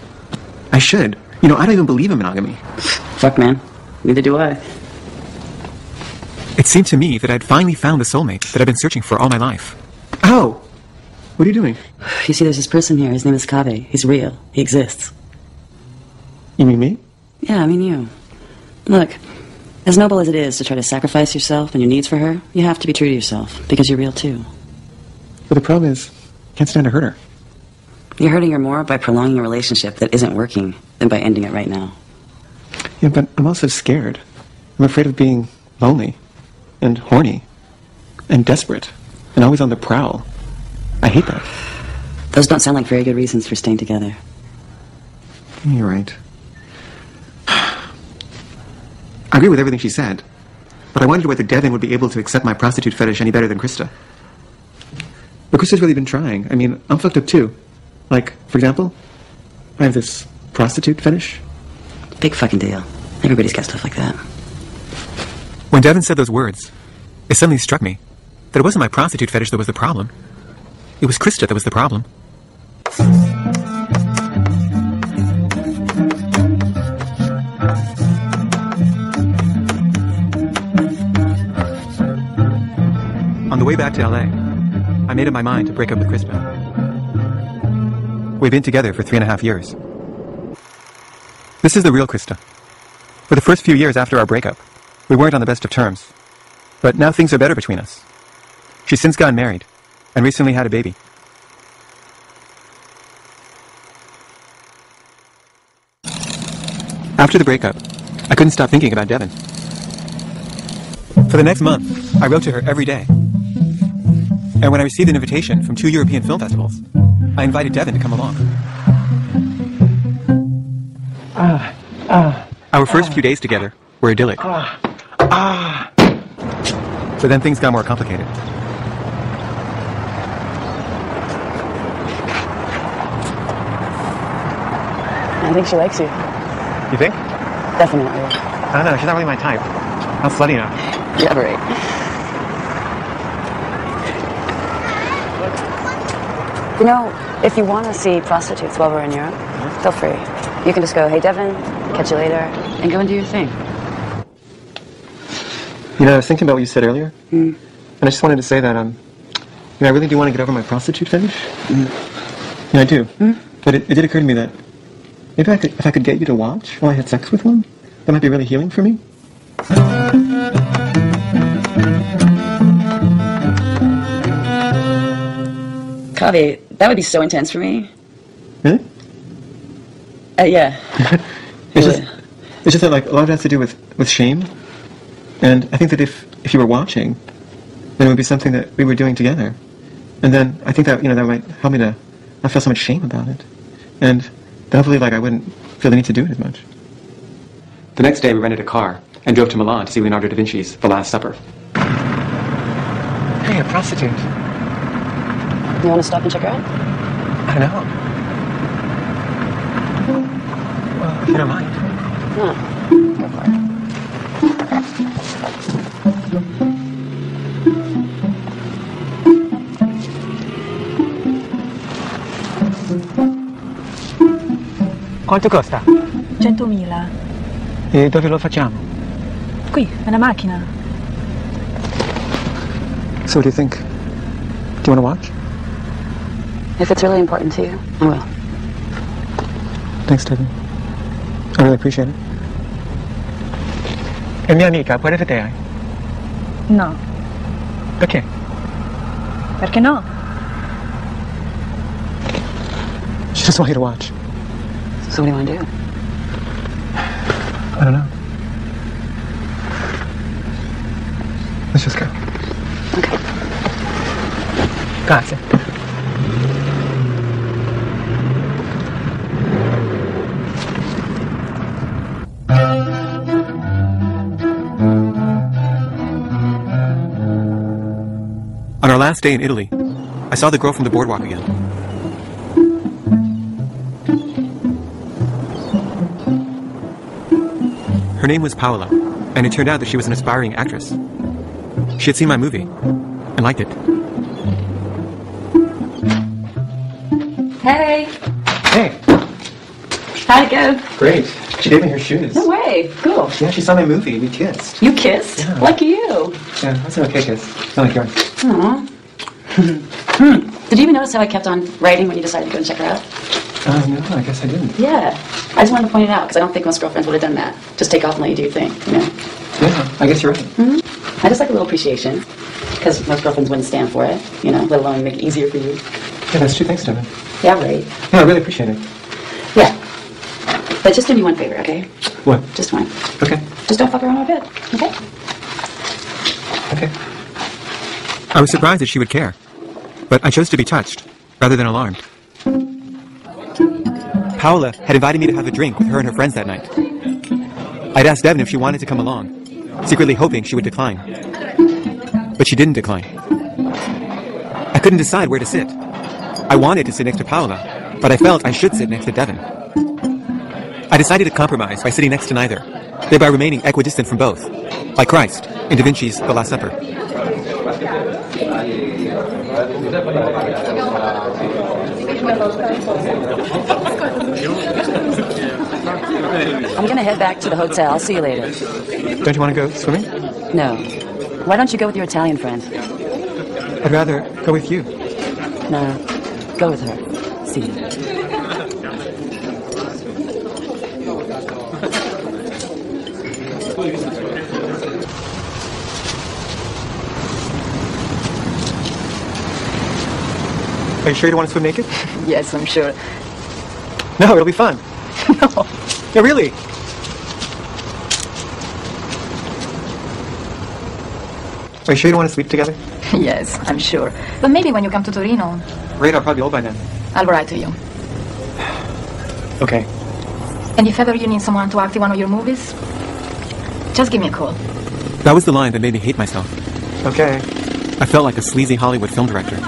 I should. You know, I don't even believe in monogamy. Fuck, man. Neither do I. It seemed to me that I'd finally found the soulmate that I've been searching for all my life. Oh! What are you doing? You see, there's this person here. His name is Kaveh. He's real. He exists. You mean me? Yeah, I mean you. Look, as noble as it is to try to sacrifice yourself and your needs for her, you have to be true to yourself, because you're real too. But the problem is, I can't stand to hurt her. You're hurting her more by prolonging a relationship that isn't working than by ending it right now. Yeah, but I'm also scared. I'm afraid of being lonely, and horny, and desperate, and always on the prowl. I hate that. Those don't sound like very good reasons for staying together. You're right. I agree with everything she said, but I wondered whether Devin would be able to accept my prostitute fetish any better than Krista. But Krista's really been trying. I mean, I'm fucked up too. Like, for example, I have this prostitute fetish. Big fucking deal. Everybody's got stuff like that. When Devin said those words, it suddenly struck me that it wasn't my prostitute fetish that was the problem. It was Krista that was the problem. On the way back to LA, I made up my mind to break up with Krista. We've been together for 3.5 years. This is the real Krista. For the first few years after our breakup, we weren't on the best of terms. But now things are better between us. She's since gotten married, and recently had a baby. After the breakup, I couldn't stop thinking about Devin. For the next month, I wrote to her every day. And when I received an invitation from 2 European film festivals, I invited Devin to come along. Our first few days together were idyllic. But then things got more complicated. I think she likes you. You think? Definitely. I don't know, she's not really my type. Not slutty enough. Yeah, right. You know, if you want to see prostitutes while we're in Europe, feel free. You can just go, hey, Devin, catch you later, and go and do your thing. You know, I was thinking about what you said earlier, and I just wanted to say that, you know, I really do want to get over my prostitute fetish. Yeah, I do. But it did occur to me that maybe if I could get you to watch while I had sex with one, that might be really healing for me. Kaveh, that would be so intense for me. Really? Yeah. It's just that, like, a lot of it has to do with shame. And I think that if you were watching, then it would be something that we were doing together. And then I think that, you know, that might help me to not feel so much shame about it. And then hopefully, like, I wouldn't feel the need to do it as much. The next day, we rented a car and drove to Milan to see Leonardo da Vinci's The Last Supper. Hey, a prostitute. You want to stop and check her out? I don't know. Well, if you don't mind. No. Go for it. Quanto costa? 100.000. E dove lo facciamo? Qui, nella macchina. So what do you think? Do you want to watch? If it's really important to you, I will. Thanks, Devin. I really appreciate it. E mia amica, quale fede hai? No. Perché? Perché no? She just wants you to watch. So what do you want to do? I don't know. Let's just go. Okay. Grazie. On our last day in Italy, I saw the girl from the boardwalk again. Her name was Paola, and it turned out that she was an aspiring actress. She had seen my movie and liked it. Hey. Hey. How'd it go? Great. She gave me her shoes. No way. Cool. Yeah, she saw my movie. We kissed. You kissed? Yeah. Lucky you. Yeah, that's an okay kiss. Not like yours. Aww. Did you even notice how I kept on writing when you decided to go and check her out? No, I guess I didn't. Yeah. I just wanted to point it out because I don't think most girlfriends would have done that. Just take off and let you do your thing, you know? Yeah, I guess you're right. I just like a little appreciation because most girlfriends wouldn't stand for it, you know, let alone make it easier for you. Yeah, that's true. Thanks, Devin. Yeah, right. No, I really appreciate it. Yeah. But just do me one favor, okay? What? Just one. Okay. Just don't fuck around my bed, okay? Okay. I was surprised that she would care, but I chose to be touched rather than alarmed. Paola had invited me to have a drink with her and her friends that night. I'd asked Devin if she wanted to come along, secretly hoping she would decline. But she didn't decline. I couldn't decide where to sit. I wanted to sit next to Paola, but I felt I should sit next to Devin. I decided to compromise by sitting next to neither, thereby remaining equidistant from both, like Christ in Da Vinci's The Last Supper. I'm gonna head back to the hotel. I'll see you later. Don't you want to go swimming? No. Why don't you go with your Italian friend? I'd rather go with you. No. Go with her. See you. Are you sure you don't want to swim naked? Yes, I'm sure. No, it'll be fun. No. Yeah, really. Are you sure you don't want to sleep together? Yes, I'm sure. But maybe when you come to Torino, Great, I'll probably be old by then. I'll write to you. Okay. And if ever you need someone to act in one of your movies, just give me a call. That was the line that made me hate myself. Okay. I felt like a sleazy Hollywood film director.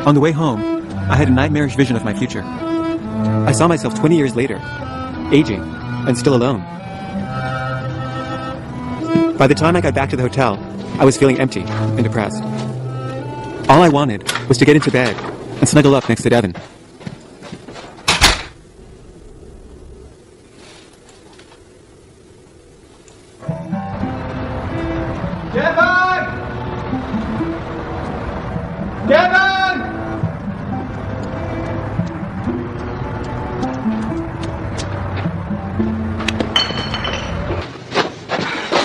On the way home, I had a nightmarish vision of my future. I saw myself 20 years later, aging, and still alone. By the time I got back to the hotel, I was feeling empty and depressed. All I wanted was to get into bed and snuggle up next to Devin. Devin! Devin!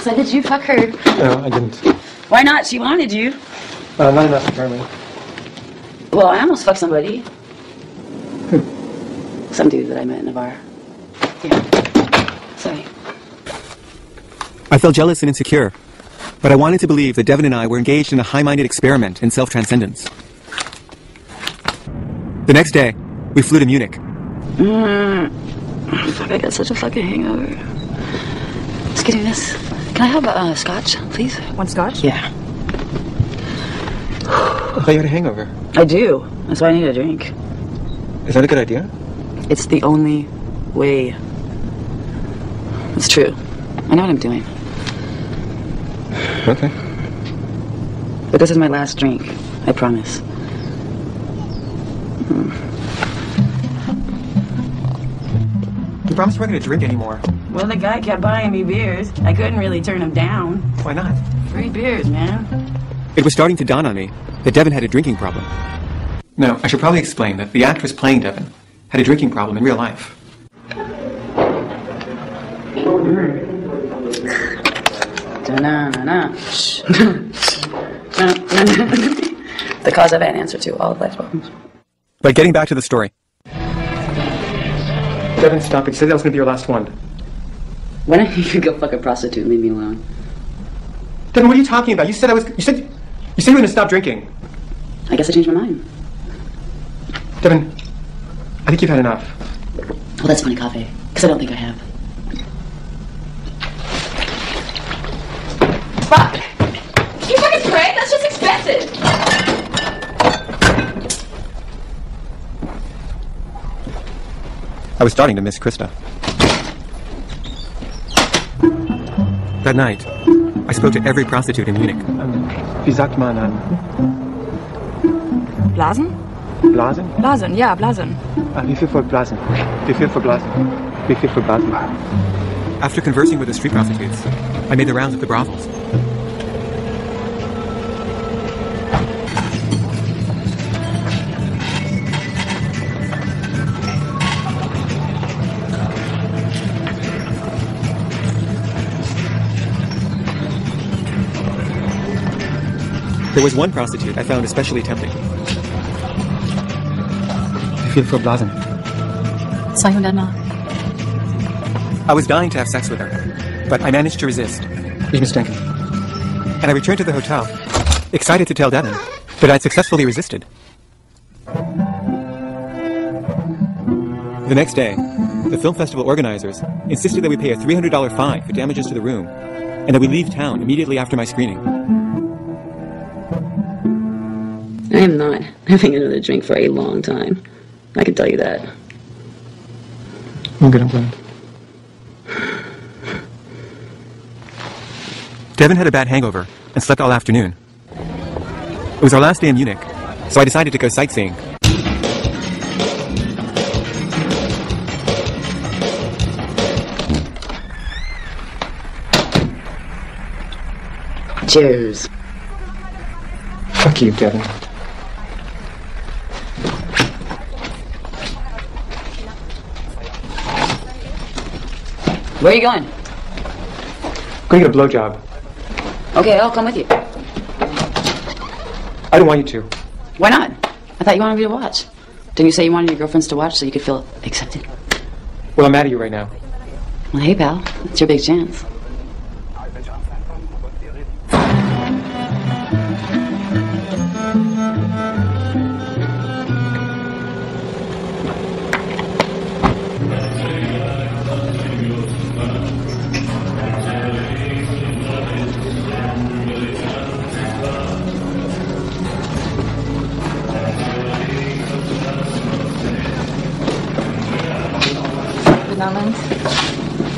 So did you fuck her? No, I didn't. Why not? She wanted you. Not enough, apparently. Well, I almost fucked somebody. Some dude that I met in a bar. Yeah. Sorry. I felt jealous and insecure, but I wanted to believe that Devin and I were engaged in a high-minded experiment in self-transcendence. The next day, we flew to Munich. Fuck, I got such a fucking hangover. Let's get in this. Can I have a scotch, please? One scotch? Yeah. I thought you had a hangover. I do. That's why I need a drink. Is that a good idea? It's the only way. It's true. I know what I'm doing. Okay. But this is my last drink. I promise. You promised you weren't going to drink anymore. Well, the guy kept buying me beers. I couldn't really turn him down. Why not? Free beers, man. It was starting to dawn on me that Devin had a drinking problem. No, I should probably explain that the actress playing Devin had a drinking problem in real life. The cause of an answer to all of life's problems. But getting back to the story. Devin, stop it. You said that was going to be your last one. Why don't you go fuck a prostitute and leave me alone? Devin, what are you talking about? You said you were going to stop drinking. I guess I changed my mind. Devin, I think you've had enough. Well, that's funny, Coffee, because I don't think I have. Fuck! You fucking prick! That's just expected! I was starting to miss Krista. That night, I spoke to every prostitute in Munich. Wie sagt man, Blasen? Blasen? Blasen, ja, Blasen. Wie viel für Blasen? Wie viel für Blasen? Wie viel für Blasen? After conversing with the street prostitutes, I made the rounds of the brothels. There was one prostitute I found especially tempting. Wie viel für Blasen? 200 Mark. I was dying to have sex with her, but I managed to resist. Ich muss denken. And I returned to the hotel, excited to tell Devin that I'd successfully resisted. The next day, the film festival organizers insisted that we pay a $300 fine for damages to the room, and that we leave town immediately after my screening. I am not having another drink for a long time. I can tell you that. I'm glad. Devin had a bad hangover and slept all afternoon. It was our last day in Munich, so I decided to go sightseeing. Cheers. Fuck you, Devin. Where are you going? Go get a blowjob. Okay, I'll come with you. I don't want you to. Why not? I thought you wanted me to watch. Didn't you say you wanted your girlfriends to watch so you could feel accepted? Well, I'm mad at you right now. Well, hey, pal. It's your big chance.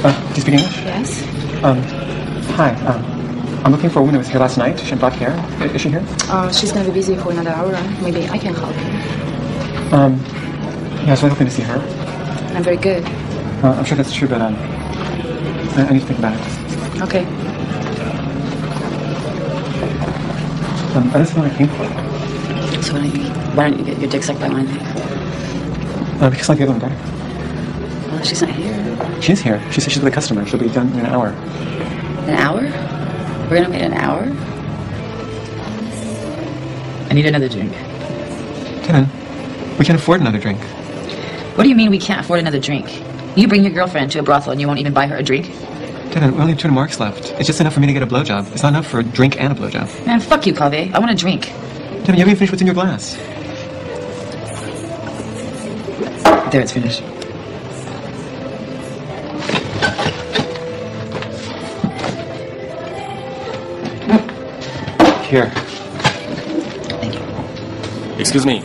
Do you speak English? Yes. Hi. I'm looking for a woman who was here last night. She had black hair. Is she here? She's gonna be busy for another hour. Maybe I can help you. Yeah, I was really hoping to see her. I'm very good. I'm sure that's true, but I need to think about it. Okay. This is what I came for. So why don't you get your dick sucked by mine? Because I like the other one better. Well, she's not here. She's here. She said she's with a customer. She'll be done in an hour. An hour? We're gonna wait an hour? I need another drink. Devin, we can't afford another drink. What do you mean we can't afford another drink? You bring your girlfriend to a brothel and you won't even buy her a drink? Devin, we only have 200 marks left. It's just enough for me to get a blowjob. It's not enough for a drink and a blowjob. Man, fuck you, Kave. I want a drink. Devin, you haven't even finished what's in your glass. There, it's finished. Here. Thank you. Excuse me.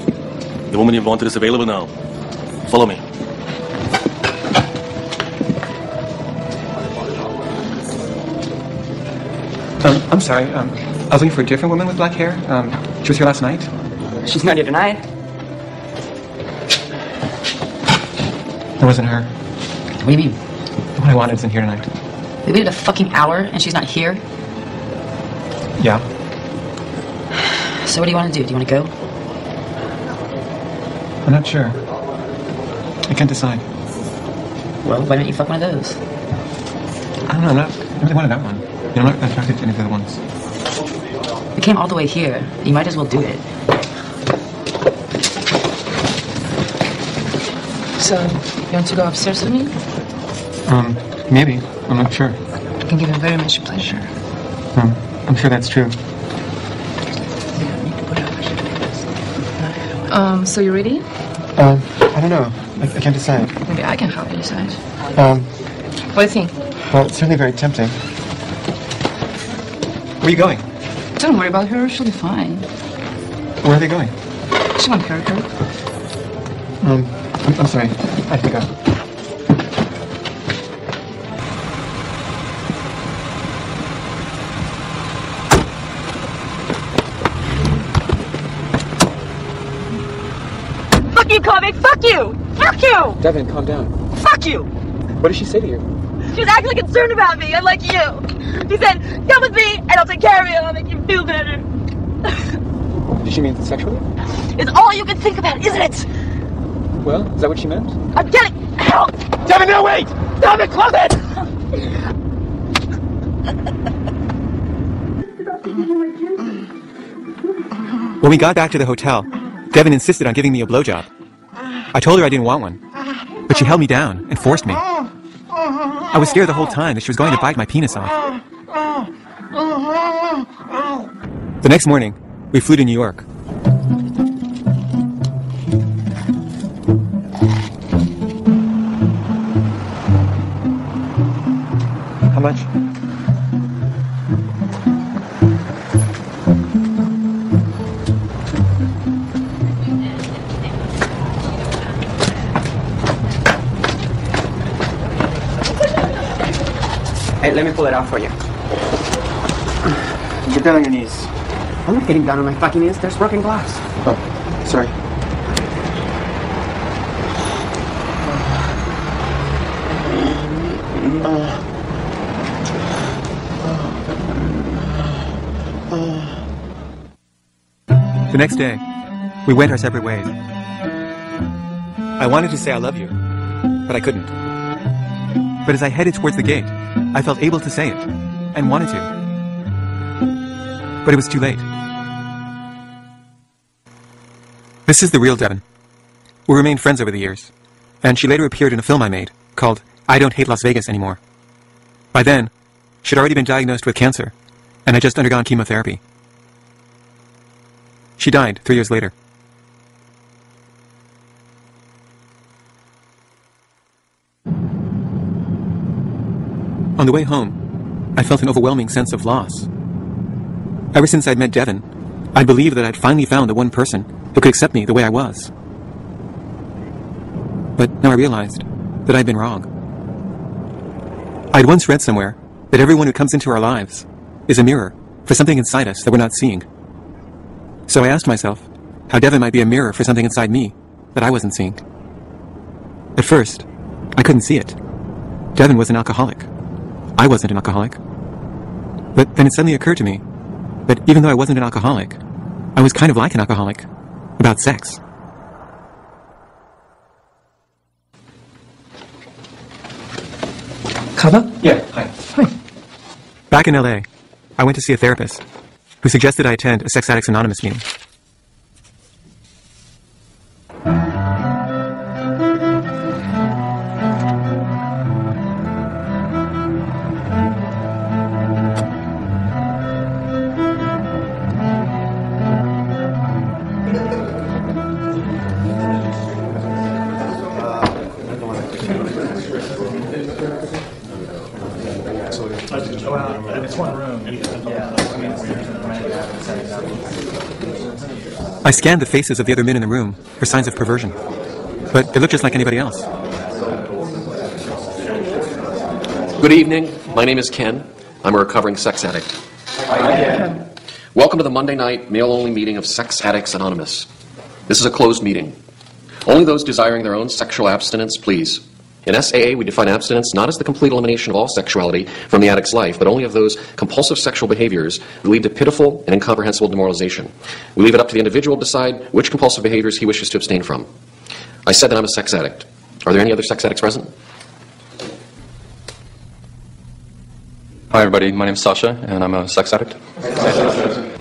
The woman you wanted is available now. Follow me. I'm sorry. I was looking for a different woman with black hair. She was here last night. She's not here tonight. That wasn't her. What do you mean? The one I wanted isn't here tonight. We waited a fucking hour and she's not here? Yeah. So what do you want to do? Do you want to go? I'm not sure. I can't decide. Well, why don't you fuck one of those? I don't know. I really wanted that one. You know, I'm not attracted to any of the other ones. We came all the way here. You might as well do it. So, you want to go upstairs with me? Maybe. I'm not sure. I can give you very much pleasure. I'm sure that's true. So you ready? I don't know. I can't decide. Maybe I can help you decide. What do you think? Well, it's certainly very tempting. Where are you going? Don't worry about her. She'll be fine. Where are they going? She won't hurt her. I'm sorry. I have to go. me. Fuck you. Fuck you. Devin, calm down. Fuck you. What did she say to you? She was actually concerned about me, unlike you. She said, come with me and I'll take care of you and I'll make you feel better. Did she mean sexually? It's all you can think about, isn't it? Well, is that what she meant? I'm getting out. Devin, no, wait! Devin, close it! When we got back to the hotel, Devin insisted on giving me a blowjob. I told her I didn't want one, but she held me down and forced me. I was scared the whole time that she was going to bite my penis off. The next morning, we flew to New York. How much? Hey, let me pull it out for you. Get down on your knees. I'm not getting down on my fucking knees. There's broken glass. Oh, sorry. The next day, we went our separate ways. I wanted to say I love you, but I couldn't. But as I headed towards the gate, I felt able to say it, and wanted to. But it was too late. This is the real Devin. We remained friends over the years, and she later appeared in a film I made called I Don't Hate Las Vegas Anymore. By then, she'd already been diagnosed with cancer, and had just undergone chemotherapy. She died 3 years later. On the way home, I felt an overwhelming sense of loss. Ever since I'd met Devin, I believed that I'd finally found the one person who could accept me the way I was. But now I realized that I'd been wrong. I'd once read somewhere that everyone who comes into our lives is a mirror for something inside us that we're not seeing. So I asked myself how Devin might be a mirror for something inside me that I wasn't seeing. At first, I couldn't see it. Devin was an alcoholic. I wasn't an alcoholic. But then it suddenly occurred to me that even though I wasn't an alcoholic, I was kind of like an alcoholic about sex. Kava? Yeah, hi. Hi. Back in LA, I went to see a therapist who suggested I attend a Sex Addicts Anonymous meeting. I scanned the faces of the other men in the room for signs of perversion, but they looked just like anybody else. Good evening. My name is Ken. I'm a recovering sex addict. Hi, Ken. Welcome to the Monday night male-only meeting of Sex Addicts Anonymous. This is a closed meeting. Only those desiring their own sexual abstinence, please. In SAA, we define abstinence not as the complete elimination of all sexuality from the addict's life, but only of those compulsive sexual behaviors that lead to pitiful and incomprehensible demoralization. We leave it up to the individual to decide which compulsive behaviors he wishes to abstain from. I said that I'm a sex addict. Are there any other sex addicts present? Hi everybody, my name's Sasha, and I'm a sex addict.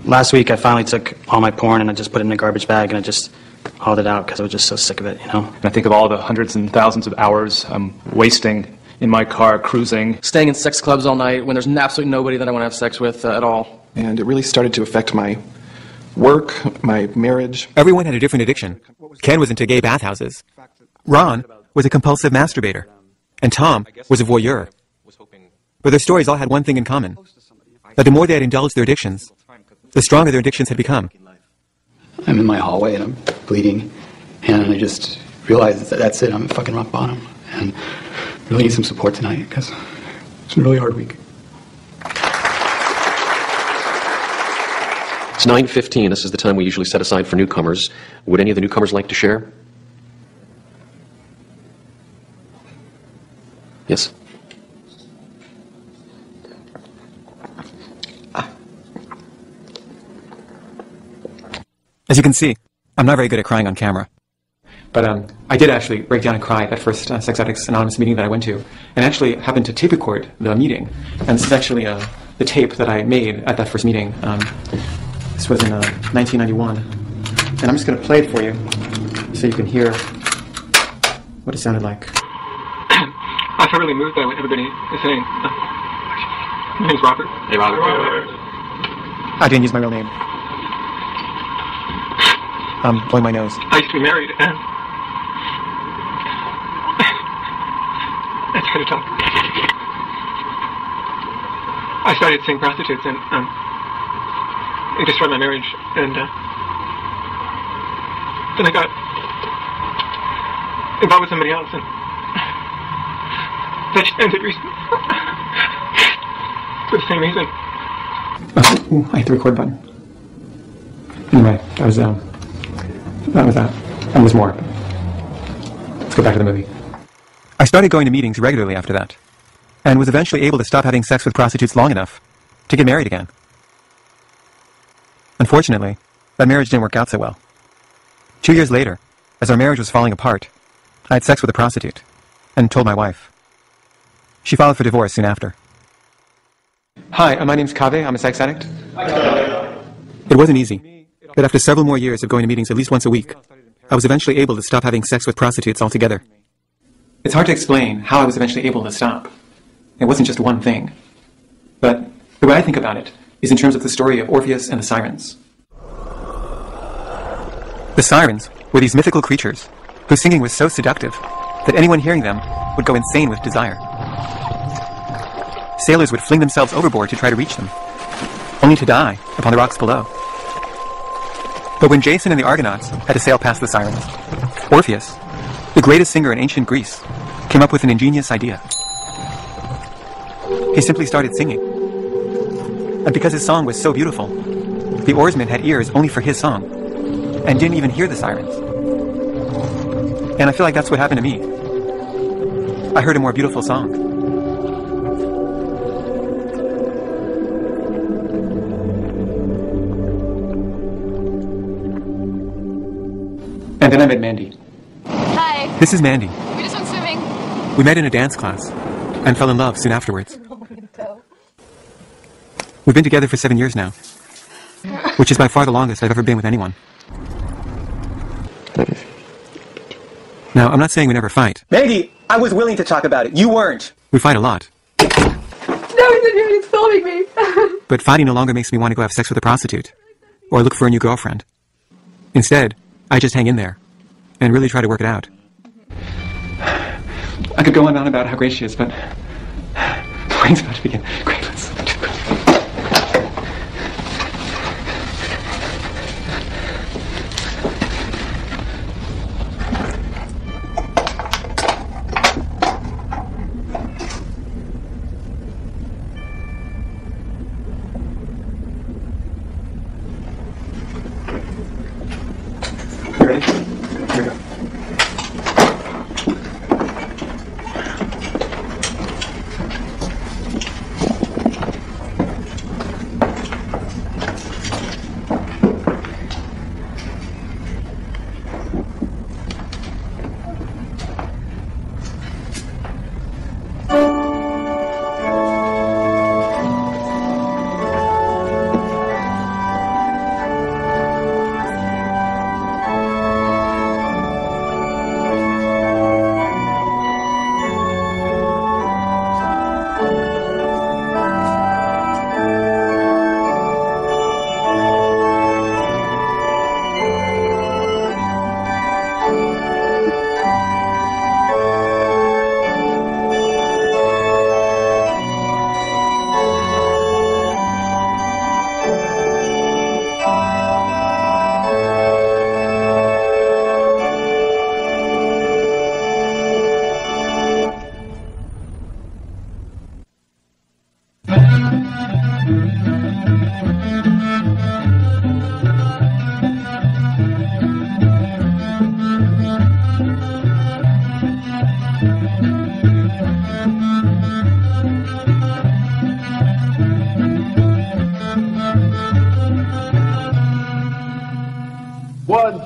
Last week I finally took all my porn and I just put it in a garbage bag and I just hauled it out because I was just so sick of it, you know? And I think of all the hundreds and thousands of hours I'm wasting in my car cruising. Staying in sex clubs all night when there's absolutely nobody that I want to have sex with at all. And it really started to affect my work, my marriage. Everyone had a different addiction. Ken was into gay bathhouses. Ron was a compulsive masturbator. And Tom was a voyeur. But their stories all had one thing in common. That the more they had indulged their addictions, the stronger their addictions had become. I'm in my hallway and I'm bleeding, and I just realized that that's it, I'm at fucking rock bottom, and really need some support tonight because it's a really hard week. It's 9:15. This is the time we usually set aside for newcomers. Would any of the newcomers like to share? Yes. As you can see, I'm not very good at crying on camera. But I did actually break down and cry at that first Sex Addicts Anonymous meeting that I went to, and actually happened to tape record the meeting. And this is actually the tape that I made at that first meeting. This was in 1991. And I'm just going to play it for you so you can hear what it sounded like. I felt really moved by what everybody is saying. My name's Robert. Hey, Robert. I didn't use my real name. I'm blowing my nose. I used to be married, and I tried to talk. I started seeing prostitutes, and it destroyed my marriage, and then I got involved with somebody else, and that just ended recently. For the same reason. Oh, I hit the record button. Anyway, that was that. And there's more. Let's go back to the movie. I started going to meetings regularly after that, and was eventually able to stop having sex with prostitutes long enough to get married again. Unfortunately, that marriage didn't work out so well. 2 years later, as our marriage was falling apart, I had sex with a prostitute, and told my wife. She filed for divorce soon after. Hi, my name's Kaveh. I'm a sex addict. It wasn't easy, but after several more years of going to meetings at least once a week, I was eventually able to stop having sex with prostitutes altogether. It's hard to explain how I was eventually able to stop. It wasn't just one thing. But the way I think about it is in terms of the story of Orpheus and the Sirens. The Sirens were these mythical creatures whose singing was so seductive that anyone hearing them would go insane with desire. Sailors would fling themselves overboard to try to reach them, only to die upon the rocks below. But when Jason and the Argonauts had to sail past the Sirens, Orpheus, the greatest singer in ancient Greece, came up with an ingenious idea. He simply started singing. And because his song was so beautiful, the oarsmen had ears only for his song, and didn't even hear the Sirens. And I feel like that's what happened to me. I heard a more beautiful song. And then I met Mandy. Hi. This is Mandy. We just went swimming. We met in a dance class and fell in love soon afterwards. We've been together for 7 years now, which is by far the longest I've ever been with anyone. Now, I'm not saying we never fight. Mandy, I was willing to talk about it. You weren't. We fight a lot. No, he's in here. He's filming me. But fighting no longer makes me want to go have sex with a prostitute or look for a new girlfriend. Instead, I just hang in there and really try to work it out. I could go on and on about how great she is, but the wedding's about to begin. Great, let's do it. You ready? Here we go.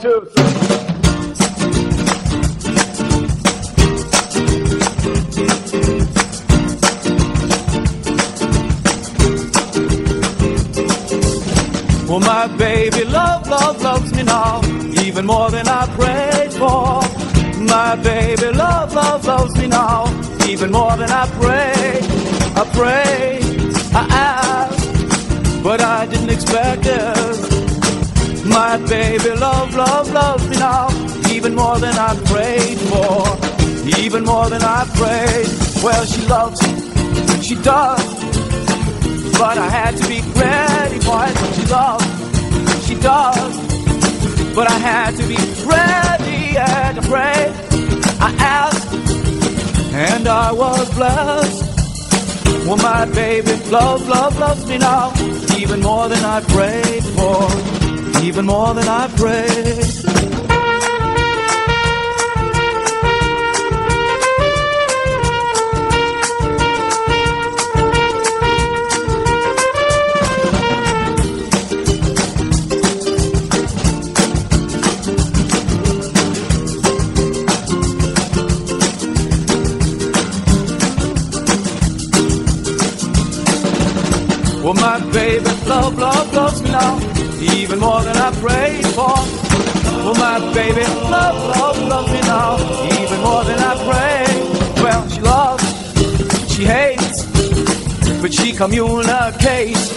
2, 3. Well, my baby loves me now, even more than I prayed for. My baby loves me now, even more than I prayed. I prayed, I asked, but I didn't expect it. My baby loves me now, even more than I prayed for, even more than I prayed. Well, she loves, she does. But I had to be ready for it. She loves, she does. But I had to be ready and afraid. I asked, and I was blessed. Well, my baby loves me now, even more than I prayed for, even more than I prayed. Well, my baby loves me now, even more than I prayed for. Well, my baby loves me now, even more than I prayed. Well, she loves, she hates, but she communicates.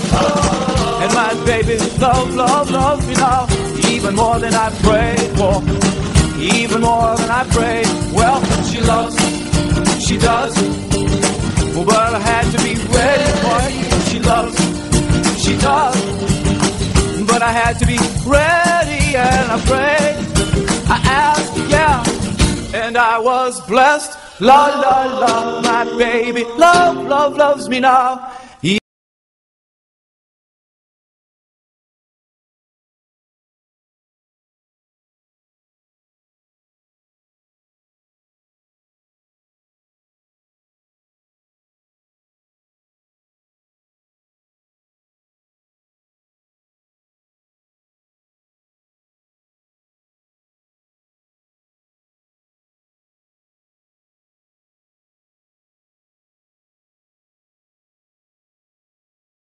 And my baby loves me now, even more than I prayed for, even more than I prayed. Well, she loves, she does, well, but I had to be ready for it. She loves, she does, but I had to be ready and I prayed, I asked, yeah, and I was blessed. La la la, my baby loves me now,